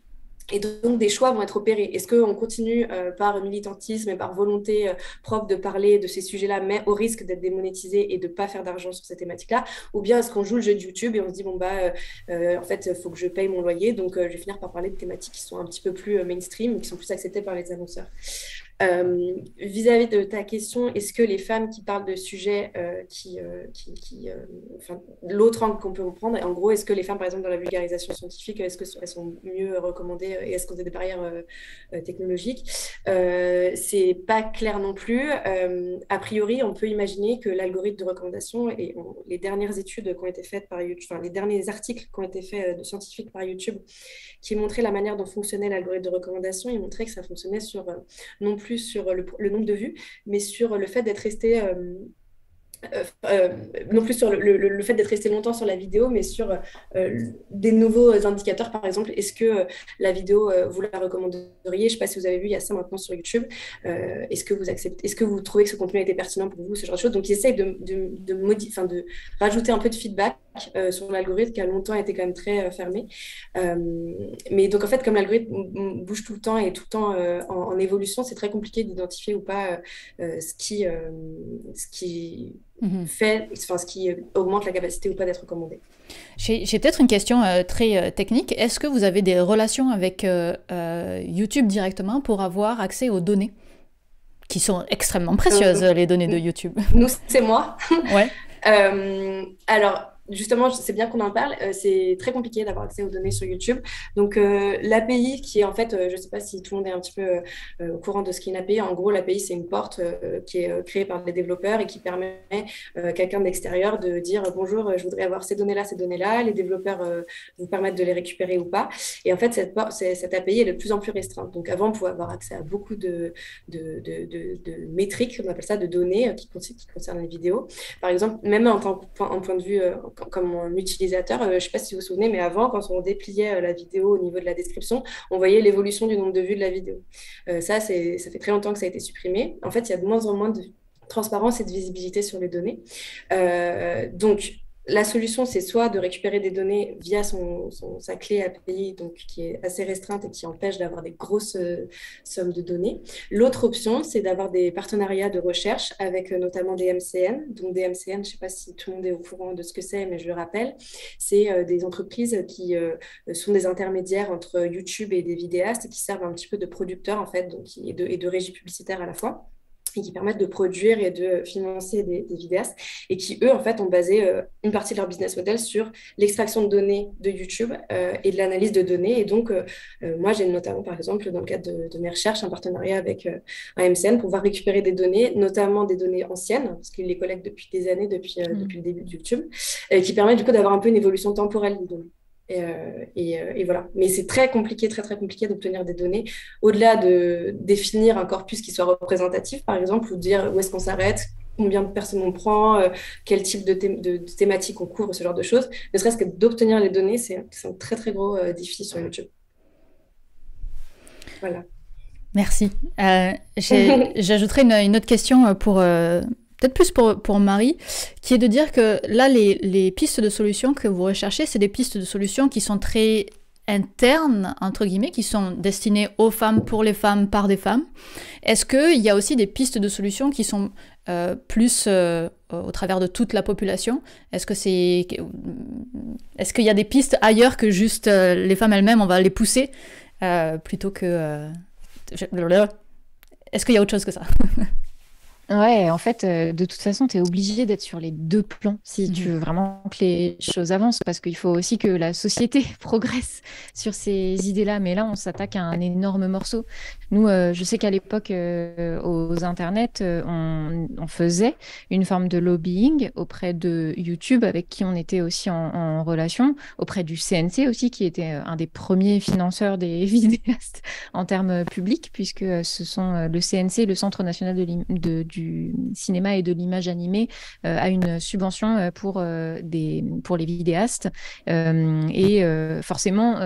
Et donc, des choix vont être opérés. Est-ce qu'on continue par militantisme et par volonté propre de parler de ces sujets-là, mais au risque d'être démonétisé et de ne pas faire d'argent sur ces thématiques-là? Ou bien est-ce qu'on joue le jeu de YouTube et on se dit, bon, en fait, il faut que je paye mon loyer, donc je vais finir par parler de thématiques qui sont un petit peu plus mainstream, qui sont plus acceptées par les annonceurs. Vis-à-vis de ta question, est-ce que les femmes qui parlent de sujets enfin, l'autre angle qu'on peut prendre, en gros, est-ce que les femmes, par exemple, dans la vulgarisation scientifique, est-ce qu'elles sont mieux recommandées et est-ce qu'on a des barrières technologiques? C'est pas clair non plus. A priori, on peut imaginer que l'algorithme de recommandation et les dernières études qui ont été faites par YouTube, enfin, les derniers articles qui ont été faits de scientifiques par YouTube qui montraient la manière dont fonctionnait l'algorithme de recommandation, ils montraient que ça fonctionnait sur non plus sur le nombre de vues, mais sur le fait d'être resté non plus sur le fait d'être resté longtemps sur la vidéo, mais sur des nouveaux indicateurs. Par exemple, est-ce que la vidéo, vous la recommanderiez? Je ne sais pas si vous avez vu, il y a ça maintenant sur YouTube. Est-ce que vous acceptez, est-ce que vous trouvez que ce contenu était pertinent pour vous, ce genre de choses? Donc, ils essayent de rajouter un peu de feedback sur l'algorithme qui a longtemps été quand même très fermé. Mais donc, en fait, comme l'algorithme bouge tout le temps et tout le temps en évolution, c'est très compliqué d'identifier ou pas ce qui fait, enfin, ce qui augmente la capacité ou pas d'être recommandé. J'ai peut-être une question très technique. Est-ce que vous avez des relations avec YouTube directement pour avoir accès aux données qui sont extrêmement précieuses, les données de YouTube? Nous, c'est moi. Ouais. Alors, justement, c'est bien qu'on en parle. C'est très compliqué d'avoir accès aux données sur YouTube. Donc, l'API, qui est en fait, je ne sais pas si tout le monde est un petit peu au courant de ce qu'est une API. En gros, l'API, c'est une porte qui est créée par des développeurs et qui permet à quelqu'un d'extérieur de dire bonjour, je voudrais avoir ces données-là, ces données-là. Les développeurs vous permettent de les récupérer ou pas. Et en fait, cette API est de plus en plus restreinte. Donc, avant, on pouvait avoir accès à beaucoup de métriques, on appelle ça, de données qui concernent les vidéos. Par exemple, même en point de vue comme un utilisateur, je ne sais pas si vous vous souvenez, mais avant, quand on dépliait la vidéo au niveau de la description, on voyait l'évolution du nombre de vues de la vidéo. Ça fait très longtemps que ça a été supprimé. En fait, il y a de moins en moins de transparence et de visibilité sur les données. Donc, la solution, c'est soit de récupérer des données via sa clé API, donc, qui est assez restreinte et qui empêche d'avoir des grosses sommes de données. L'autre option, c'est d'avoir des partenariats de recherche avec notamment des MCN. Donc, des MCN, je ne sais pas si tout le monde est au courant de ce que c'est, mais je le rappelle, c'est des entreprises qui sont des intermédiaires entre YouTube et des vidéastes et qui servent un petit peu de producteurs, en fait, donc, et de régie publicitaire à la fois, et qui permettent de produire et de financer des vidéastes et qui, eux, en fait, ont basé une partie de leur business model sur l'extraction de données de YouTube et de l'analyse de données. Et donc, moi, j'ai notamment, par exemple, dans le cadre de mes recherches, un partenariat avec un MCN pour pouvoir récupérer des données, notamment des données anciennes, parce qu'ils les collectent depuis des années, depuis le début de YouTube, qui permet du coup d'avoir un peu une évolution temporelle des données. Et voilà. Mais c'est très compliqué d'obtenir des données. Au-delà de définir un corpus qui soit représentatif, par exemple, ou dire où est-ce qu'on s'arrête, combien de personnes on prend, quel type de thématique on couvre, ce genre de choses. Ne serait-ce que d'obtenir les données, c'est un très, très gros défi sur YouTube. Voilà. Merci. J'ajouterai une autre question pour... peut-être plus pour Marie, qui est de dire que là, les pistes de solutions que vous recherchez, c'est des pistes de solutions qui sont très internes, entre guillemets, qui sont destinées aux femmes, pour les femmes, par des femmes. Est-ce qu'il y a aussi des pistes de solutions qui sont plus au travers de toute la population? Est-ce qu'il y a des pistes ailleurs que juste les femmes elles-mêmes, on va les pousser plutôt que... Est-ce qu'il y a autre chose que ça? Ouais, en fait, de toute façon, tu es obligé d'être sur les deux plans si tu veux vraiment que les choses avancent, parce qu'il faut aussi que la société progresse sur ces idées-là. Mais là, on s'attaque à un énorme morceau. Nous, je sais qu'à l'époque, aux internets, on faisait une forme de lobbying auprès de YouTube, avec qui on était aussi en relation, auprès du CNC aussi, qui était un des premiers financeurs des vidéastes en termes publics, puisque ce sont le CNC, le Centre national du du cinéma et de l'image animée a une subvention pour les vidéastes. Forcément,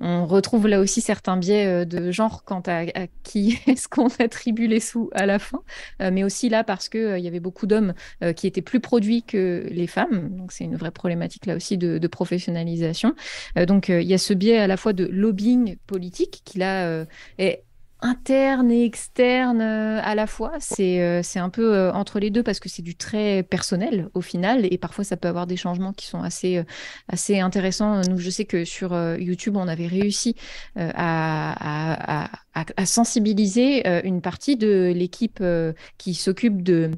on retrouve là aussi certains biais de genre quant à qui est-ce qu'on attribue les sous à la fin, mais aussi là parce qu'il y avait beaucoup d'hommes qui étaient plus produits que les femmes. Donc, c'est une vraie problématique là aussi de professionnalisation. Donc, il y a ce biais à la fois de lobbying politique qui là est interne et externe à la fois. C'est un peu entre les deux parce que c'est du très personnel au final et parfois ça peut avoir des changements qui sont assez intéressants. Nous, je sais que sur YouTube, on avait réussi à sensibiliser une partie de l'équipe qui s'occupe de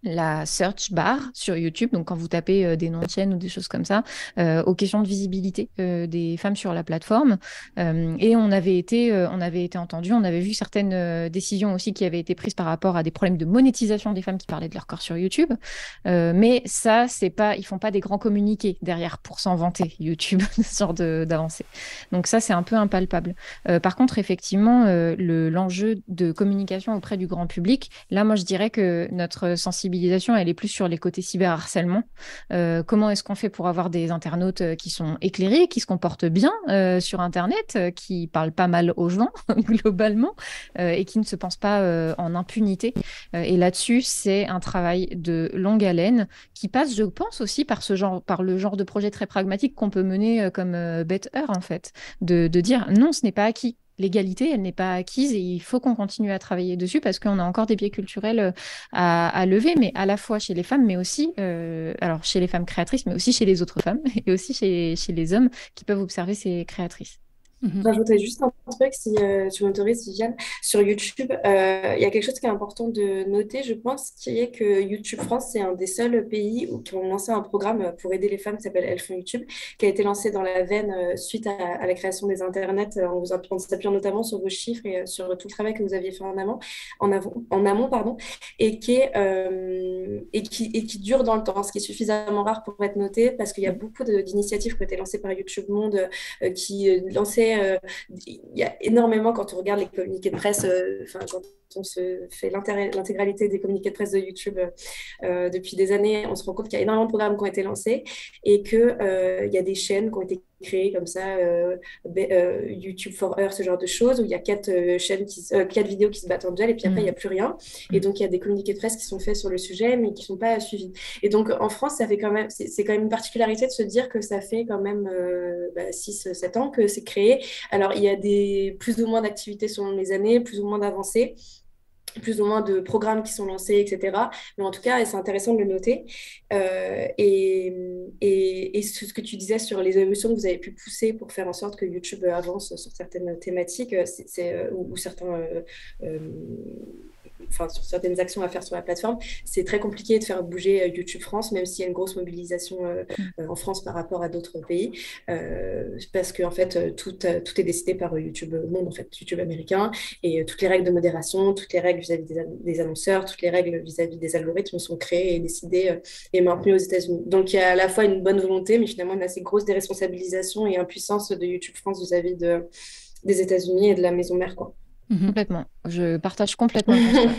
la search bar sur YouTube, donc quand vous tapez des noms de chaînes ou des choses comme ça, aux questions de visibilité des femmes sur la plateforme. Et on avait été entendus, on avait vu certaines décisions aussi qui avaient été prises par rapport à des problèmes de monétisation des femmes qui parlaient de leur corps sur YouTube. Mais ça, ils font pas des grands communiqués derrière pour s'en vanter, YouTube, ce genre d'avancée. Donc ça, c'est un peu impalpable. Par contre, effectivement, l'enjeu de communication auprès du grand public, là, moi, je dirais que notre sensibilisation, elle est plus sur les côtés cyberharcèlement. Comment est-ce qu'on fait pour avoir des internautes qui sont éclairés, qui se comportent bien sur Internet, qui parlent pas mal aux gens, globalement, et qui ne se pensent pas en impunité. Et là-dessus, c'est un travail de longue haleine qui passe, je pense, aussi par le genre de projet très pragmatique qu'on peut mener comme Better, en fait, de dire non, ce n'est pas acquis. L'égalité, elle n'est pas acquise et il faut qu'on continue à travailler dessus parce qu'on a encore des biais culturels à lever, mais à la fois chez les femmes, mais aussi alors chez les femmes créatrices, mais aussi chez les autres femmes et aussi chez les hommes qui peuvent observer ces créatrices. J'ajouterais juste un truc, si tu m'autorises, Viviane. Sur YouTube, il y a quelque chose qui est important de noter, je pense, qui est que YouTube France, c'est un des seuls pays qui ont lancé un programme pour aider les femmes qui s'appelle Elles font YouTube, qui a été lancé dans la veine suite à la création des internets, en s'appuyant notamment sur vos chiffres et sur tout le travail que vous aviez fait en amont, pardon, et qui dure dans le temps, ce qui est suffisamment rare pour être noté, parce qu'il y a beaucoup d'initiatives qui ont été lancées par YouTube Monde, qui lançaient il y a énormément, quand on regarde les communiqués de presse, quand on se fait l'intégralité des communiqués de presse de YouTube depuis des années, on se rend compte qu'il y a énormément de programmes qui ont été lancés et qu'il y a des chaînes qui ont été créées comme ça, YouTube for Her, ce genre de choses, où il y a 4 vidéos qui se battent en duel et puis après il n'y a plus rien. Et donc il y a des communiqués de presse qui sont faits sur le sujet mais qui ne sont pas suivis. Et donc en France, ça fait quand même, c'est quand même une particularité de se dire que ça fait quand même 6-7 ans que c'est créé. Alors il y a plus ou moins d'activités selon les années, plus ou moins d'avancées, plus ou moins de programmes qui sont lancés, etc. Mais en tout cas, c'est intéressant de le noter. Et ce que tu disais sur les émotions que vous avez pu pousser pour faire en sorte que YouTube avance sur certaines thématiques ou certains... sur certaines actions à faire sur la plateforme, c'est très compliqué de faire bouger YouTube France, même s'il y a une grosse mobilisation en France par rapport à d'autres pays, parce que en fait, tout est décidé par YouTube Monde, en fait, YouTube américain, et toutes les règles de modération, toutes les règles vis-à-vis des annonceurs, toutes les règles vis-à-vis des algorithmes sont créées et décidées et maintenues aux États-Unis. Donc, il y a à la fois une bonne volonté, mais finalement une assez grosse déresponsabilisation et impuissance de YouTube France vis-à-vis des États-Unis et de la maison mère, quoi. Complètement. Je partage complètement le constat.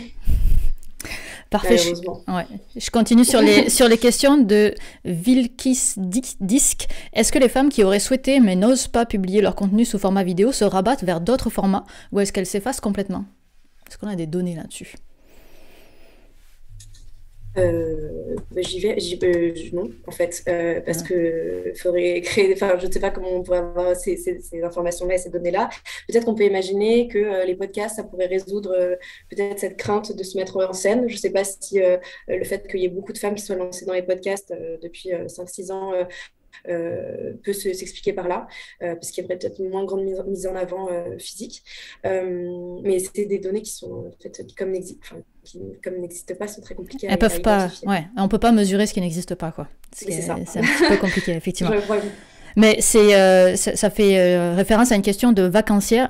Parfait. Je continue sur les questions de Vilkis Disc. Est-ce que les femmes qui auraient souhaité mais n'osent pas publier leur contenu sous format vidéo se rabattent vers d'autres formats ou est-ce qu'elles s'effacent complètement? Est-ce qu'on a des données là-dessus? Non, en fait, parce que faudrait créer, je ne sais pas comment on pourrait avoir ces informations-là et ces données-là. Peut-être qu'on peut imaginer que les podcasts, ça pourrait résoudre peut-être cette crainte de se mettre en scène. Je ne sais pas si le fait qu'il y ait beaucoup de femmes qui soient lancées dans les podcasts depuis 5-6 ans peut s'expliquer par là, parce qu'il y aurait peut-être une moins grande mise en avant physique. Mais c'est des données qui sont, en fait, qui comme n'existent pas, sont très compliquées à identifier. On ne peut pas mesurer ce qui n'existe pas, quoi. C'est un petit peu compliqué, effectivement. Mais ça fait référence à une question de vacancière.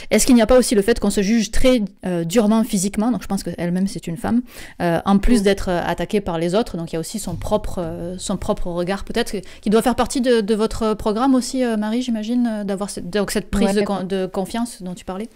Est-ce qu'il n'y a pas aussi le fait qu'on se juge très durement physiquement, donc je pense qu'elle-même c'est une femme, en plus d'être attaquée par les autres, donc il y a aussi son propre regard peut-être, qui doit faire partie de votre programme aussi, Marie, j'imagine, d'avoir cette prise de confiance dont tu parlais.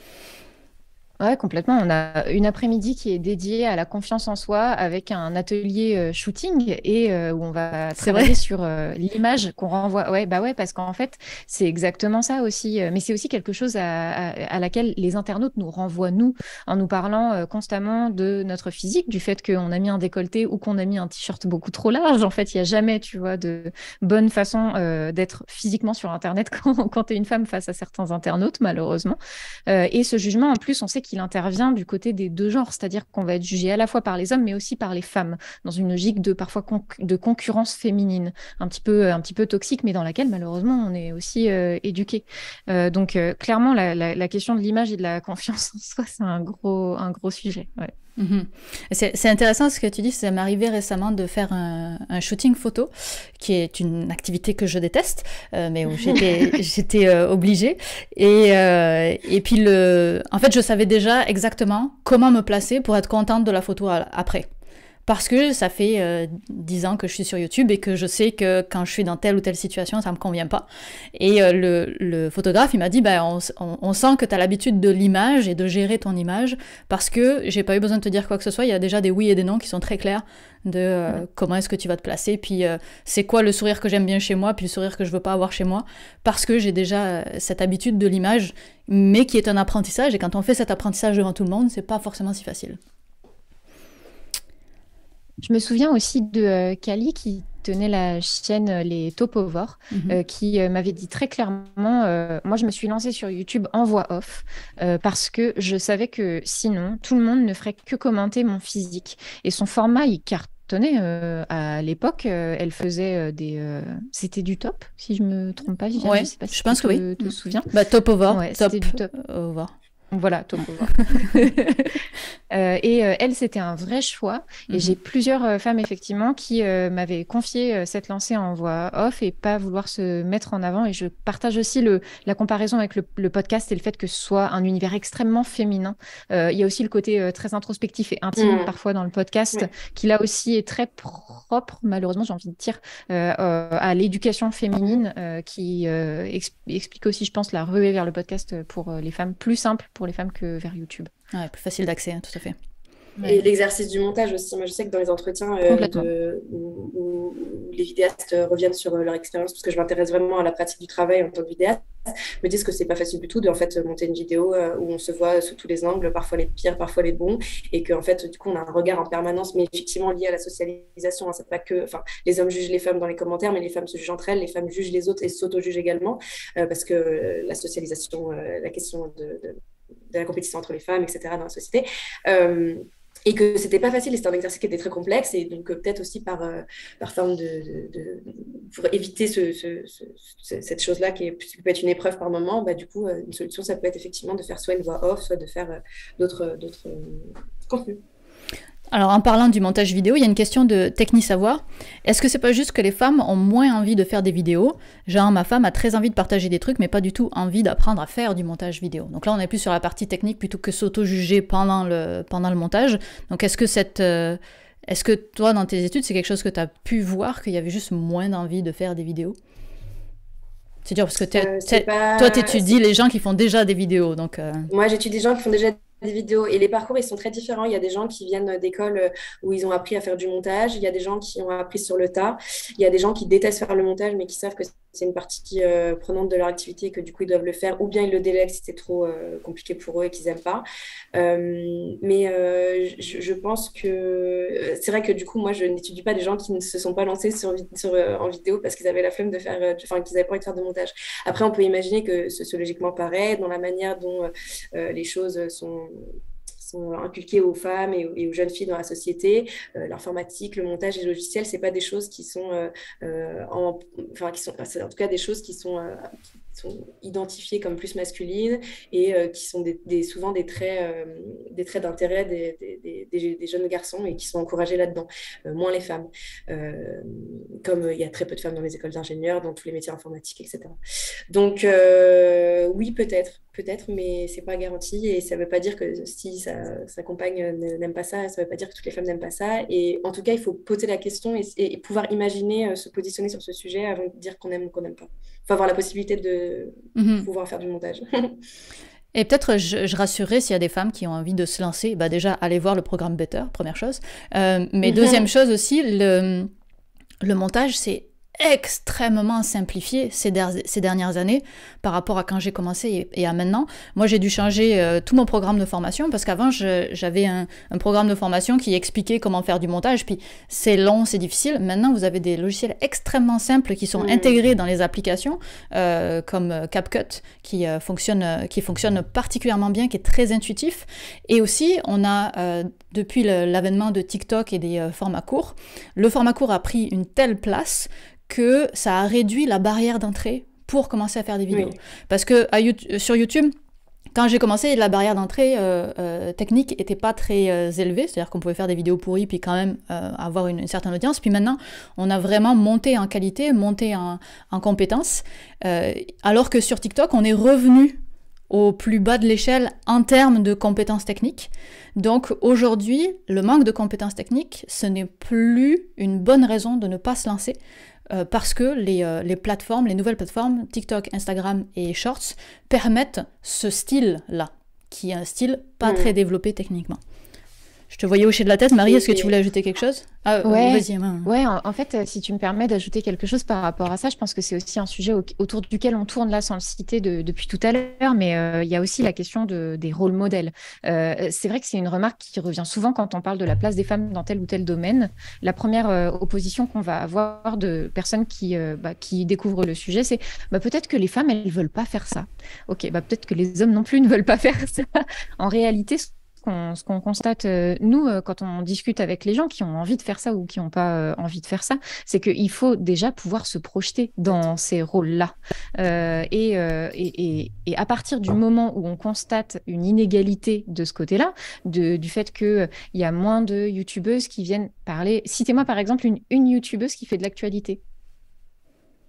Ouais, complètement. On a une après-midi qui est dédiée à la confiance en soi avec un atelier shooting et où on va C'est vrai? travailler sur l'image qu'on renvoie. Ouais, bah ouais, parce qu'en fait, c'est exactement ça aussi. Mais c'est aussi quelque chose à laquelle les internautes nous renvoient, nous, en nous parlant constamment de notre physique, du fait qu'on a mis un décolleté ou qu'on a mis un t-shirt beaucoup trop large. En fait, il n'y a jamais, tu vois, de bonne façon d'être physiquement sur Internet quand tu es une femme face à certains internautes, malheureusement. Et ce jugement, en plus, on sait qu'il intervient du côté des deux genres, c'est-à-dire qu'on va être jugé à la fois par les hommes, mais aussi par les femmes, dans une logique de parfois de concurrence féminine, un petit peu toxique, mais dans laquelle malheureusement on est aussi éduqué. Donc clairement, la question de l'image et de la confiance en soi, c'est un gros sujet. Ouais. Mhm. C'est intéressant ce que tu dis, ça m'est arrivé récemment de faire un shooting photo, qui est une activité que je déteste, mais où j'étais obligée. Et puis, en fait, je savais déjà exactement comment me placer pour être contente de la photo après. Parce que ça fait 10 ans que je suis sur YouTube et que je sais que quand je suis dans telle ou telle situation, ça me convient pas. Et le photographe, il m'a dit, bah, on sent que tu as l'habitude de l'image et de gérer ton image parce que j'ai pas eu besoin de te dire quoi que ce soit. Il y a déjà des oui et des non qui sont très clairs de comment est-ce que tu vas te placer. Puis c'est quoi le sourire que j'aime bien chez moi, puis le sourire que je veux pas avoir chez moi. Parce que j'ai déjà cette habitude de l'image, mais qui est un apprentissage. Et quand on fait cet apprentissage devant tout le monde, c'est pas forcément si facile. Je me souviens aussi de Kali qui tenait la chaîne Les Topovores, qui m'avait dit très clairement, moi je me suis lancée sur YouTube en voix off parce que je savais que sinon tout le monde ne ferait que commenter mon physique. Et son format, il cartonnait à l'époque. Elle faisait c'était du top, si je me trompe pas. Viviane, Ouais, je sais pas si je pense que oui. te souviens. Bah, top over, Ouais, top c'était du top. over. Voilà, Topovore. Elle, c'était un vrai choix. Et j'ai plusieurs femmes, effectivement, qui m'avaient confié cette lancée en voix off et pas vouloir se mettre en avant. Et je partage aussi la comparaison avec le podcast et le fait que ce soit un univers extrêmement féminin. Il y a aussi le côté très introspectif et intime, parfois, dans le podcast, qui là aussi est très propre, malheureusement, j'ai envie de dire, à l'éducation féminine, qui explique aussi, je pense, la ruée vers le podcast pour les femmes, plus simple pour les femmes que vers YouTube. Ouais, plus facile d'accès, hein, tout à fait. Et l'exercice du montage aussi. Moi, je sais que dans les entretiens où les vidéastes reviennent sur leur expérience, parce que je m'intéresse vraiment à la pratique du travail en tant que vidéaste, me disent que c'est pas facile du tout de en fait monter une vidéo où on se voit sous tous les angles, parfois les pires, parfois les bons, et qu'en fait du coup on a un regard en permanence, mais effectivement lié à la socialisation. Hein, c'est pas que, enfin, les hommes jugent les femmes dans les commentaires, mais les femmes se jugent entre elles, les femmes jugent les autres et s'auto-jugent également, parce que la socialisation, la question de la compétition entre les femmes, etc. dans la société. Et que c'était pas facile et c'était un exercice qui était très complexe et donc peut-être aussi par forme pour éviter cette chose-là qui peut être une épreuve par moment, bah, du coup une solution ça peut être effectivement de faire soit une voix off, soit de faire d'autres contenus. Alors en parlant du montage vidéo, il y a une question de technique-savoir. Est-ce que c'est pas juste que les femmes ont moins envie de faire des vidéos? Genre ma femme a très envie de partager des trucs mais pas du tout envie d'apprendre à faire du montage vidéo. Donc là on est plus sur la partie technique plutôt que s'auto-juger pendant le montage. Donc est-ce que toi dans tes études c'est quelque chose que tu as pu voir qu'il y avait juste moins d'envie de faire des vidéos? C'est dur parce que toi t'étudies les gens qui font déjà des vidéos donc... Moi j'étudie des gens qui font déjà des vidéos et les parcours ils sont très différents. Il y a des gens qui viennent d'écoles où ils ont appris à faire du montage, il y a des gens qui ont appris sur le tas, il y a des gens qui détestent faire le montage mais qui savent que c'est une partie prenante de leur activité et que du coup ils doivent le faire ou bien ils le délèguent si c'est trop compliqué pour eux et qu'ils n'aiment pas. Mais je pense que c'est vrai que du coup moi je n'étudie pas des gens qui ne se sont pas lancés en vidéo parce qu'ils avaient la flemme de faire, qu'ils n'avaient pas envie de faire de montage. Après on peut imaginer que sociologiquement pareil, dans la manière dont les choses sont inculquées aux femmes et aux jeunes filles dans la société. L'informatique, le montage et le logiciel, c'est pas des choses qui sont, c'est en tout cas des choses qui sont identifiées comme plus masculines et qui sont souvent des traits d'intérêt des jeunes garçons et qui sont encouragés là-dedans, moins les femmes. Comme il y a très peu de femmes dans les écoles d'ingénieurs, dans tous les métiers informatiques, etc. Donc oui, peut-être, mais c'est pas garanti et ça veut pas dire que si sa compagne n'aime pas ça, ça veut pas dire que toutes les femmes n'aiment pas ça. Et en tout cas, il faut poser la question et pouvoir imaginer se positionner sur ce sujet avant de dire qu'on aime ou qu'on n'aime pas. Il faut avoir la possibilité de pouvoir faire du montage. Et peut-être je rassurerai s'il y a des femmes qui ont envie de se lancer, bah déjà, allez voir le programme Better, première chose. Mais deuxième chose aussi, le montage, c'est extrêmement simplifié ces dernières années par rapport à quand j'ai commencé et à maintenant. Moi, j'ai dû changer tout mon programme de formation parce qu'avant, j'avais un programme de formation qui expliquait comment faire du montage, puis c'est long, c'est difficile. Maintenant, vous avez des logiciels extrêmement simples qui sont intégrés dans les applications, comme CapCut, qui fonctionne particulièrement bien, qui est très intuitif. Et aussi, on a, depuis l'avènement de TikTok et des formats courts, le format court a pris une telle place que ça a réduit la barrière d'entrée pour commencer à faire des vidéos. Oui. Parce que sur YouTube, quand j'ai commencé, la barrière d'entrée technique n'était pas très élevée, c'est-à-dire qu'on pouvait faire des vidéos pourries puis quand même avoir une certaine audience. Puis maintenant, on a vraiment monté en qualité, monté en compétences, alors que sur TikTok, on est revenu au plus bas de l'échelle en termes de compétences techniques. Donc aujourd'hui, le manque de compétences techniques, ce n'est plus une bonne raison de ne pas se lancer. Parce que les plateformes, les nouvelles plateformes, TikTok, Instagram et Shorts, permettent ce style-là, qui est un style pas très développé techniquement. Je te voyais hocher de la tête. Marie, est-ce que tu voulais ajouter quelque chose? Ouais, vas-y. Ouais, en fait, si tu me permets d'ajouter quelque chose par rapport à ça, je pense que c'est aussi un sujet autour duquel on tourne là sans le citer depuis tout à l'heure, mais il y a aussi la question des rôles modèles. C'est vrai que c'est une remarque qui revient souvent quand on parle de la place des femmes dans tel ou tel domaine. La première opposition qu'on va avoir de personnes qui découvrent le sujet, c'est peut-être que les femmes, elles ne veulent pas faire ça. Ok, peut-être que les hommes non plus ne veulent pas faire ça. En réalité, ce qu'on constate, nous, quand on discute avec les gens qui ont envie de faire ça ou qui n'ont pas envie de faire ça, c'est qu'il faut déjà pouvoir se projeter dans ces rôles-là. Et à partir du moment où on constate une inégalité de ce côté-là, du fait qu'il y a moins de youtubeuses qui viennent parler... Citez-moi par exemple une youtubeuse qui fait de l'actualité,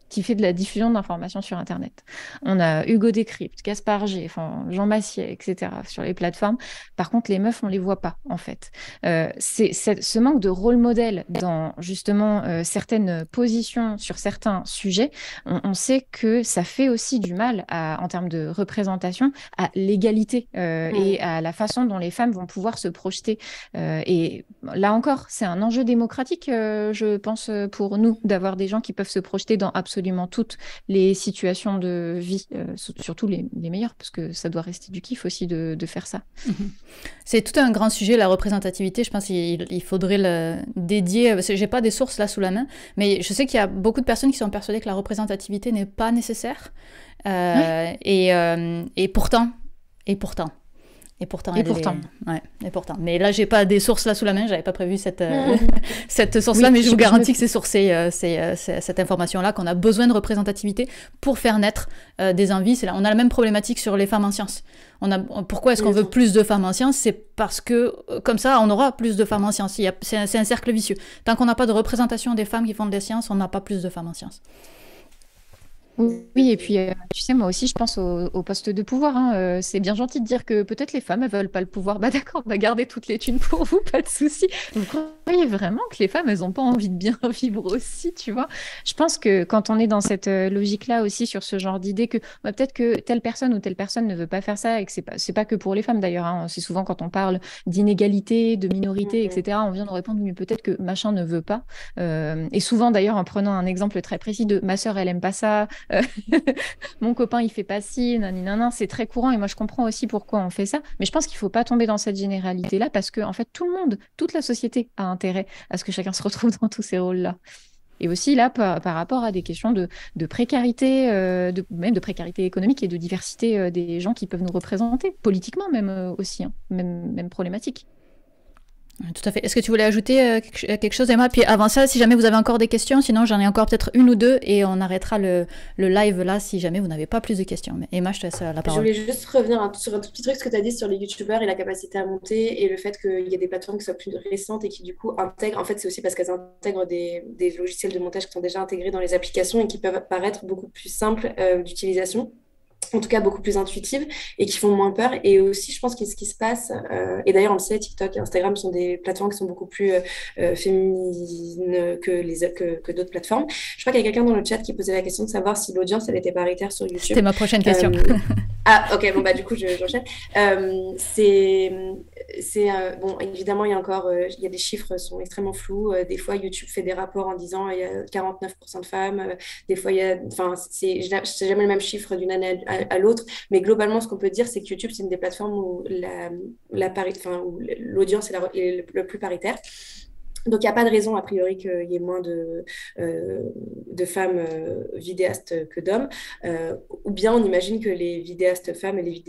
qui fait de la diffusion d'informations sur Internet. On a Hugo Décrypte, Gaspard G, Jean Massier, etc. sur les plateformes. Par contre, les meufs, on ne les voit pas, en fait. Ce manque de rôle modèle dans, justement, certaines positions sur certains sujets, on sait que ça fait aussi du mal, en termes de représentation, à l'égalité et à la façon dont les femmes vont pouvoir se projeter. Et là encore, c'est un enjeu démocratique, je pense, pour nous, d'avoir des gens qui peuvent se projeter dans absolument toutes les situations de vie, surtout les meilleures, parce que ça doit rester du kiff aussi de faire ça. C'est tout un grand sujet, la représentativité. Je pense qu'il faudrait le dédier, parce que j'ai pas des sources là sous la main, mais je sais qu'il y a beaucoup de personnes qui sont persuadées que la représentativité n'est pas nécessaire. Et pourtant. Mais là, j'ai pas des sources là sous la main. J'avais pas prévu cette source-là, mais je vous garantis que c'est sourcé cette information-là, qu'on a besoin de représentativité pour faire naître des envies. On a la même problématique sur les femmes en sciences. Pourquoi est-ce qu'on veut plus de femmes en sciences? C'est parce que comme ça, on aura plus de femmes en sciences. C'est un cercle vicieux. Tant qu'on n'a pas de représentation des femmes qui font des sciences, on n'a pas plus de femmes en sciences. Oui, et puis, tu sais, moi aussi, je pense au poste de pouvoir. Hein. C'est bien gentil de dire que peut-être les femmes, elles veulent pas le pouvoir. D'accord, on va garder toutes les thunes pour vous, pas de souci. Vous croyez vraiment que les femmes, elles ont pas envie de bien vivre aussi, tu vois? Je pense que quand on est dans cette logique-là aussi, sur ce genre d'idée que peut-être que telle personne ou telle personne ne veut pas faire ça et que c'est pas que pour les femmes d'ailleurs. Hein. C'est souvent quand on parle d'inégalité, de minorité, etc., on vient de répondre, mais peut-être que machin ne veut pas. Et souvent d'ailleurs, en prenant un exemple très précis de ma sœur, elle aime pas ça. Mon copain il fait pas ci, nanana, c'est très courant et moi je comprends aussi pourquoi on fait ça, mais je pense qu'il faut pas tomber dans cette généralité là parce que en fait tout le monde, toute la société a intérêt à ce que chacun se retrouve dans tous ces rôles là. Et aussi là par rapport à des questions de précarité, même de précarité économique et de diversité des gens qui peuvent nous représenter politiquement même aussi, hein, même problématique. Tout à fait. Est-ce que tu voulais ajouter quelque chose, Emma? Puis avant ça, si jamais vous avez encore des questions, sinon j'en ai encore peut-être une ou deux et on arrêtera le live là si jamais vous n'avez pas plus de questions. Mais Emma, je te laisse la parole. Je voulais juste revenir sur un tout petit truc, ce que tu as dit sur les youtubeurs et la capacité à monter et le fait qu'il y a des plateformes qui soient plus récentes et qui du coup intègrent, en fait c'est aussi parce qu'elles intègrent des logiciels de montage qui sont déjà intégrés dans les applications et qui peuvent paraître beaucoup plus simples d'utilisation. En tout cas beaucoup plus intuitives et qui font moins peur. Et aussi, je pense que ce qui se passe, et d'ailleurs on le sait, TikTok et Instagram sont des plateformes qui sont beaucoup plus féminines que d'autres plateformes. Je crois qu'il y a quelqu'un dans le chat qui posait la question de savoir si l'audience elle était paritaire sur YouTube. C'était ma prochaine question. Ah, ok, bon, bah, du coup, j'enchaîne. Bon, évidemment, il y a des chiffres sont extrêmement flous. Des fois, YouTube fait des rapports en disant il y a 49% de femmes. Des fois, enfin, c'est jamais le même chiffre d'une année à l'autre. Mais globalement, ce qu'on peut dire, c'est que YouTube, c'est une des plateformes où où l'audience est le plus paritaire. Donc, il n'y a pas de raison, a priori, qu'il y ait moins de femmes vidéastes que d'hommes. Ou bien, on imagine que les vidéastes femmes et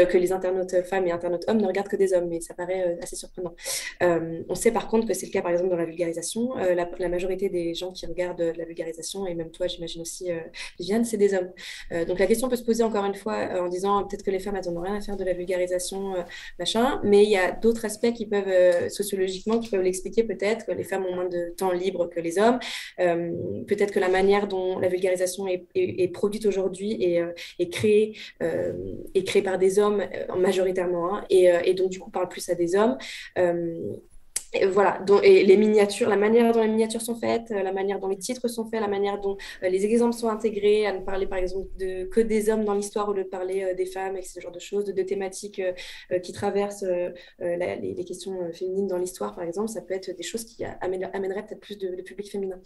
que les internautes femmes et internautes hommes ne regardent que des hommes, mais ça paraît assez surprenant. On sait par contre que c'est le cas, par exemple, dans la vulgarisation. La majorité des gens qui regardent la vulgarisation, et même toi, j'imagine aussi, Viviane, c'est des hommes. Donc, la question peut se poser encore une fois en disant peut-être que les femmes, elles n'en ont rien à faire de la vulgarisation, machin, mais il y a d'autres aspects qui peuvent, sociologiquement, qui peuvent l'expliquer peut-être que les femmes ont moins de temps libre que les hommes. Peut-être que la manière dont la vulgarisation est produite aujourd'hui est créée par des hommes majoritairement, hein, et donc du coup parle plus à des hommes. Et voilà, et les miniatures, la manière dont les miniatures sont faites, la manière dont les titres sont faits, la manière dont les exemples sont intégrés, à ne parler par exemple que des hommes dans l'histoire au lieu de parler des femmes, et ce genre de choses, de thématiques qui traversent les questions féminines dans l'histoire, par exemple, ça peut être des choses qui amèneraient peut-être plus de public féminin.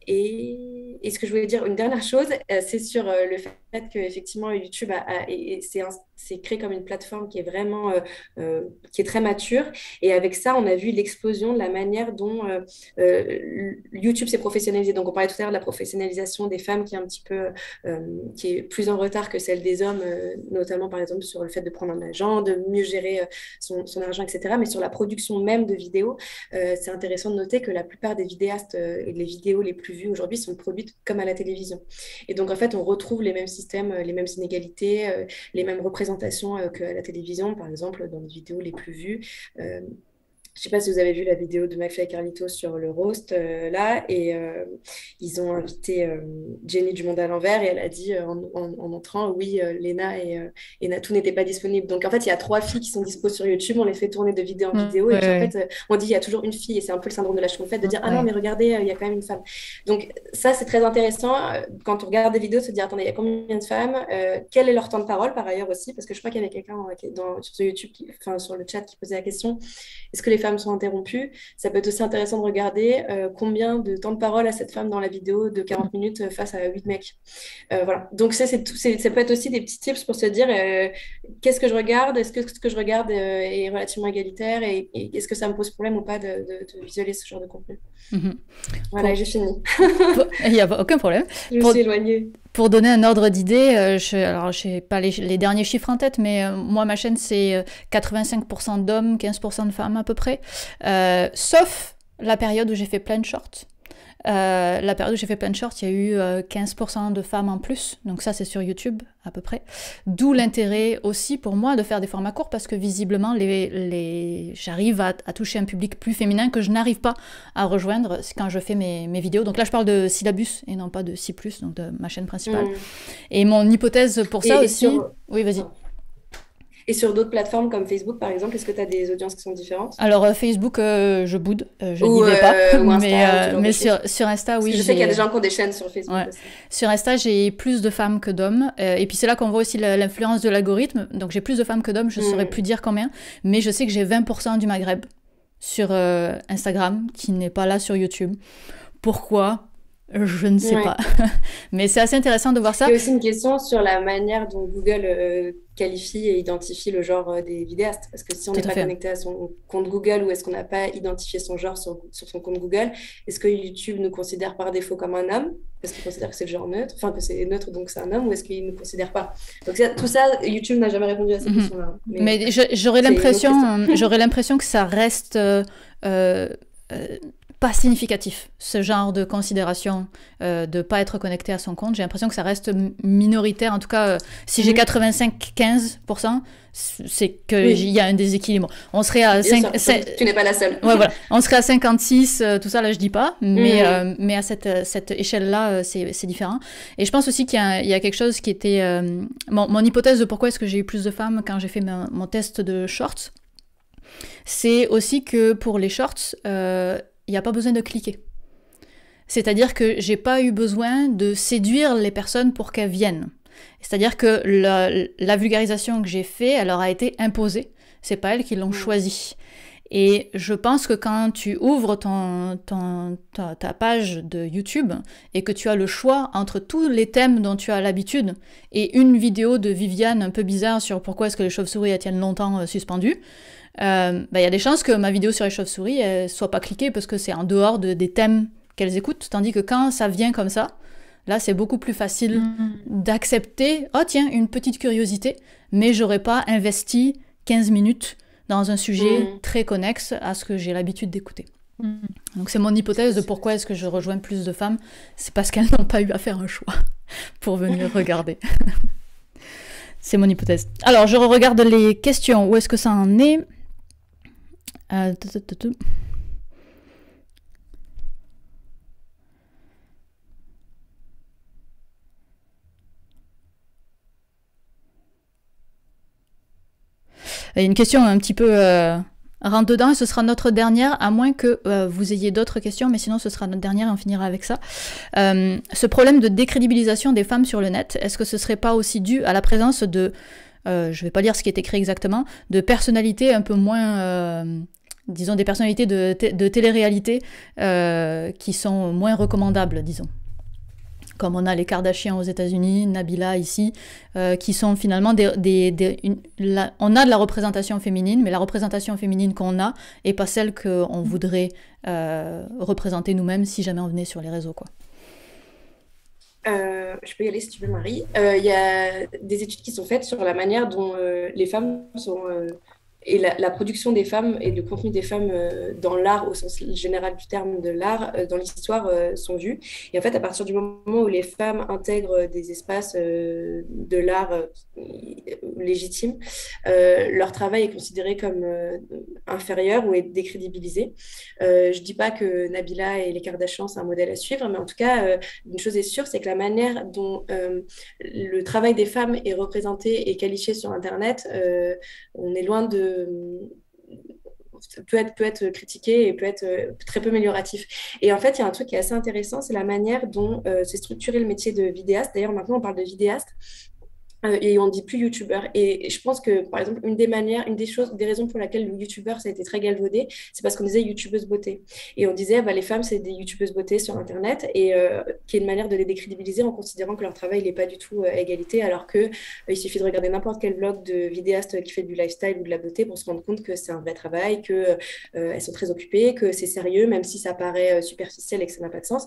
Et ce que je voulais dire, une dernière chose, c'est sur le fait qu'effectivement YouTube c'est créé comme une plateforme qui est vraiment qui est très mature. Et avec ça, on a vu l'explosion de la manière dont YouTube s'est professionnalisé. Donc, on parlait tout à l'heure de la professionnalisation des femmes qui est un petit peu, qui est plus en retard que celle des hommes, notamment par exemple sur le fait de prendre un agent, de mieux gérer son argent, etc. Mais sur la production même de vidéos, c'est intéressant de noter que la plupart des vidéastes et les vidéos les plus vues aujourd'hui sont produites comme à la télévision. Et donc, en fait, on retrouve les mêmes systèmes, les mêmes inégalités, les mêmes représentations qu'à la télévision, par exemple, dans les vidéos les plus vues. Je ne sais pas si vous avez vu la vidéo de McFly et Carlito sur le roast, là, et ils ont invité Jenny du Monde à l'envers, et elle a dit en entrant, oui, Léna et Natou n'étaient pas disponibles. Donc, en fait, il y a 3 filles qui sont dispo sur YouTube, on les fait tourner de vidéo en vidéo, et puis en fait, on dit il y a toujours une fille, et c'est un peu le syndrome de la schtroumpfette, de dire, ah non, mais regardez, il y a quand même une femme. Donc, ça, c'est très intéressant, quand on regarde des vidéos, de se dire, attendez, il y a combien de femmes, quel est leur temps de parole, par ailleurs aussi, parce que je crois qu'il y avait quelqu'un sur YouTube, sur le chat, qui posait la question, est-ce que les femmes sont interrompues? Ça peut être aussi intéressant de regarder combien de temps de parole a cette femme dans la vidéo de 40 minutes face à 8 mecs. Voilà. Donc ça peut être aussi des petits tips pour se dire qu'est-ce que je regarde? Est-ce que ce que je regarde est relativement égalitaire? Et est-ce que ça me pose problème ou pas de visualiser ce genre de contenu? Voilà, j'ai fini. Il n'y a aucun problème. Je me suis éloignée. Pour donner un ordre d'idée, alors je n'ai pas les derniers chiffres en tête, mais moi, ma chaîne, c'est 85% d'hommes, 15% de femmes à peu près, sauf la période où j'ai fait plein de shorts. La période où j'ai fait plein de shorts, il y a eu 15% de femmes en plus, donc ça c'est sur YouTube à peu près. D'où l'intérêt aussi pour moi de faire des formats courts, parce que visiblement j'arrive à toucher un public plus féminin que je n'arrive pas à rejoindre quand je fais mes vidéos. Donc là je parle de syllabus et non pas de C+, donc de ma chaîne principale. Et mon hypothèse pour ça aussi... Oui, vas-y. Et sur d'autres plateformes comme Facebook, par exemple, est-ce que tu as des audiences qui sont différentes? Alors, Facebook, je boude, je n'y vais pas. Ou Insta, mais sur Insta, oui. Je sais qu'il y a des gens qui ont des chaînes sur Facebook aussi. Sur Insta, j'ai plus de femmes que d'hommes. Et puis, c'est là qu'on voit aussi l'influence de l'algorithme. Donc, j'ai plus de femmes que d'hommes. Je ne saurais plus dire combien. Mais je sais que j'ai 20% du Maghreb sur Instagram, qui n'est pas là sur YouTube. Pourquoi ? Je ne sais pas. Mais c'est assez intéressant de voir ça. Il y a aussi une question sur la manière dont Google qualifie et identifie le genre des vidéastes. Parce que si on n'est pas connecté à son compte Google, ou est-ce qu'on n'a pas identifié son genre sur son compte Google, est-ce que YouTube nous considère par défaut comme un homme? Est-ce qu'il considère que c'est le genre neutre? Enfin, que c'est neutre, donc c'est un homme, ou est-ce qu'il ne nous considère pas? Donc tout ça, YouTube n'a jamais répondu à ces questions-là. Mais j'aurais l'impression que ça reste... pas significatif, ce genre de considération de ne pas être connecté à son compte. J'ai l'impression que ça reste minoritaire. En tout cas, si j'ai 85-15%, c'est qu'il y a un déséquilibre. On serait à 5... Tu n'es pas la seule. Ouais, voilà. On serait à 56, tout ça, là, je dis pas. Mais à cette échelle-là, c'est différent. Et je pense aussi qu'il y a quelque chose qui était... mon hypothèse de pourquoi est-ce que j'ai eu plus de femmes quand j'ai fait mon test de shorts, c'est aussi que pour les shorts... il n'y a pas besoin de cliquer. C'est-à-dire que j'ai pas eu besoin de séduire les personnes pour qu'elles viennent. C'est-à-dire que la vulgarisation que j'ai faite, elle leur a été imposée. C'est pas elles qui l'ont choisie. Et je pense que quand tu ouvres ta page de YouTube et que tu as le choix entre tous les thèmes dont tu as l'habitude et une vidéo de Viviane un peu bizarre sur pourquoi est-ce que les chauves-souris elles tiennent longtemps suspendues, y a des chances que ma vidéo sur les chauves-souris elle soit pas cliquée parce que c'est en dehors des thèmes qu'elles écoutent. Tandis que quand ça vient comme ça, là c'est beaucoup plus facile d'accepter, oh tiens, une petite curiosité, mais j'aurais pas investi 15 minutes dans un sujet très connexe à ce que j'ai l'habitude d'écouter. Donc c'est mon hypothèse de pourquoi est-ce que je rejoins plus de femmes, c'est parce qu'elles n'ont pas eu à faire un choix pour venir regarder. C'est mon hypothèse. Alors je regarde les questions, où est-ce que ça en est Il y a une question un petit peu rentre dedans et ce sera notre dernière, à moins que vous ayez d'autres questions, mais sinon ce sera notre dernière et on finira avec ça. Ce problème de décrédibilisation des femmes sur le net, est-ce que ce serait pas aussi dû à la présence de, je vais pas lire ce qui est écrit exactement, de personnalités un peu moins, disons des personnalités de télé-réalité qui sont moins recommandables, disons. Comme on a les Kardashians aux États-Unis, Nabila ici, qui sont finalement on a de la représentation féminine, mais la représentation féminine qu'on a n'est pas celle qu'on voudrait représenter nous-mêmes si jamais on venait sur les réseaux, quoi. Je peux y aller si tu veux, Marie. Il y a des études qui sont faites sur la manière dont les femmes sont... et la production des femmes et le contenu des femmes dans l'art, au sens général du terme de l'art, dans l'histoire, sont vus. Et en fait, à partir du moment où les femmes intègrent des espaces de l'art légitimes, leur travail est considéré comme inférieur ou est décrédibilisé. Je ne dis pas que Nabila et les Kardashians, c'est un modèle à suivre, mais en tout cas, une chose est sûre, c'est que la manière dont le travail des femmes est représenté et qualifié sur Internet, on est loin de peut être critiqué et peut être très peu amélioratif. Et en fait, il y a un truc qui est assez intéressant, c'est la manière dont s'est structuré le métier de vidéaste. D'ailleurs, maintenant, on parle de vidéaste. Et on ne dit plus youtubeur. Et je pense que, par exemple, une des raisons pour lesquelles le youtubeur, ça a été très galvaudé, c'est parce qu'on disait youtubeuse beauté. Et on disait, les femmes, c'est des youtubeuses beauté sur Internet, et qui est une manière de les décrédibiliser en considérant que leur travail n'est pas du tout à égalité, alors qu'il suffit de regarder n'importe quel blog de vidéaste qui fait du lifestyle ou de la beauté pour se rendre compte que c'est un vrai travail, qu'elles sont très occupées, que c'est sérieux, même si ça paraît superficiel et que ça n'a pas de sens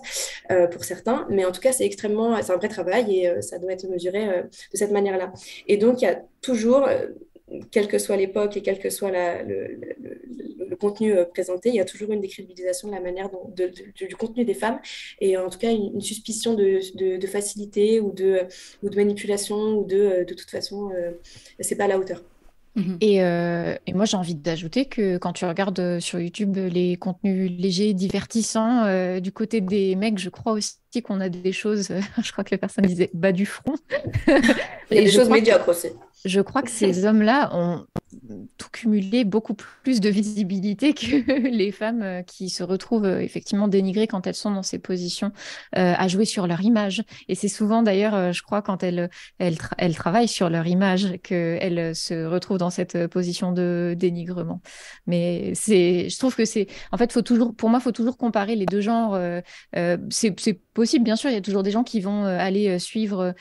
pour certains. Mais en tout cas, c'est un vrai travail et ça doit être mesuré de cette manière-là. Et donc, il y a toujours, quelle que soit l'époque et quel que soit le contenu présenté, il y a toujours une décrédibilisation de la manière du contenu des femmes et en tout cas une suspicion de facilité ou de manipulation ou de toute façon, c'est pas à la hauteur. Et moi, j'ai envie d'ajouter que quand tu regardes sur YouTube les contenus légers, divertissants, du côté des mecs, je crois aussi qu'on a des choses, je crois que la personne disait bas du front. Il y a des choses médiocres aussi. Je crois que ces hommes-là ont tout cumulé beaucoup plus de visibilité que les femmes qui se retrouvent effectivement dénigrées quand elles sont dans ces positions à jouer sur leur image. Et c'est souvent d'ailleurs, je crois, quand elles travaillent sur leur image qu'elles se retrouvent dans cette position de dénigrement. Mais je trouve que en fait, pour moi, il faut toujours comparer les deux genres. C'est possible, bien sûr, il y a toujours des gens qui vont aller suivre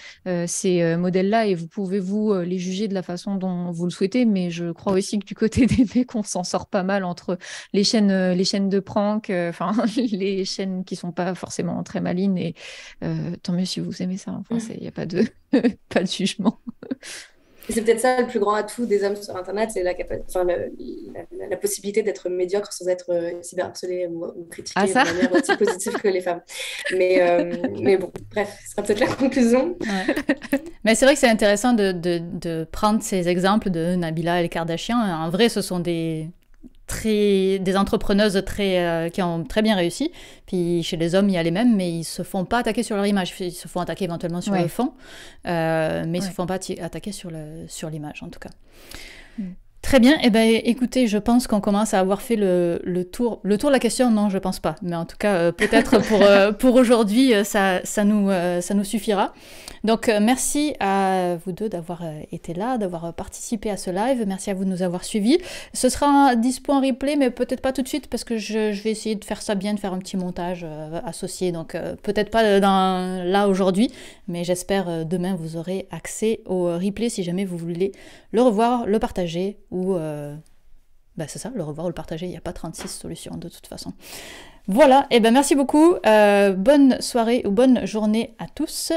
ces modèles-là et vous pouvez les juger de la façon dont vous le souhaitez, mais je crois aussi que du côté des mecs, on s'en sort pas mal entre les chaînes de prank, les chaînes qui sont pas forcément très malines et tant mieux si vous aimez ça. Enfin, il n'y a pas de jugement. Et c'est peut-être ça le plus grand atout des hommes sur Internet, c'est la possibilité d'être médiocre sans être cyberharcelé ou critiqué de manière aussi positive que les femmes. Mais bon, bref, ce sera peut-être la conclusion. Ouais. Mais c'est vrai que c'est intéressant de prendre ces exemples de Nabila et les Kardashians. En vrai, ce sont des entrepreneuses qui ont très bien réussi. Puis chez les hommes, il y a les mêmes, mais ils se font pas attaquer sur leur image. Ils se font attaquer éventuellement sur le fond, mais ils se font pas attaquer sur l'image, en tout cas. Très bien. Eh ben, écoutez, je pense qu'on commence à avoir fait le tour. Le tour de la question, non, je pense pas. Mais en tout cas, peut-être pour aujourd'hui, ça nous suffira. Donc, merci à vous deux d'avoir été là, d'avoir participé à ce live. Merci à vous de nous avoir suivis. Ce sera dispo en replay, mais peut-être pas tout de suite parce que je vais essayer de faire ça bien, de faire un petit montage associé. Donc, peut-être pas là aujourd'hui, mais j'espère demain vous aurez accès au replay si jamais vous voulez le revoir, le partager ou c'est ça, le revoir ou le partager. Il n'y a pas 36 solutions de toute façon. Voilà, et merci beaucoup. Bonne soirée ou bonne journée à tous.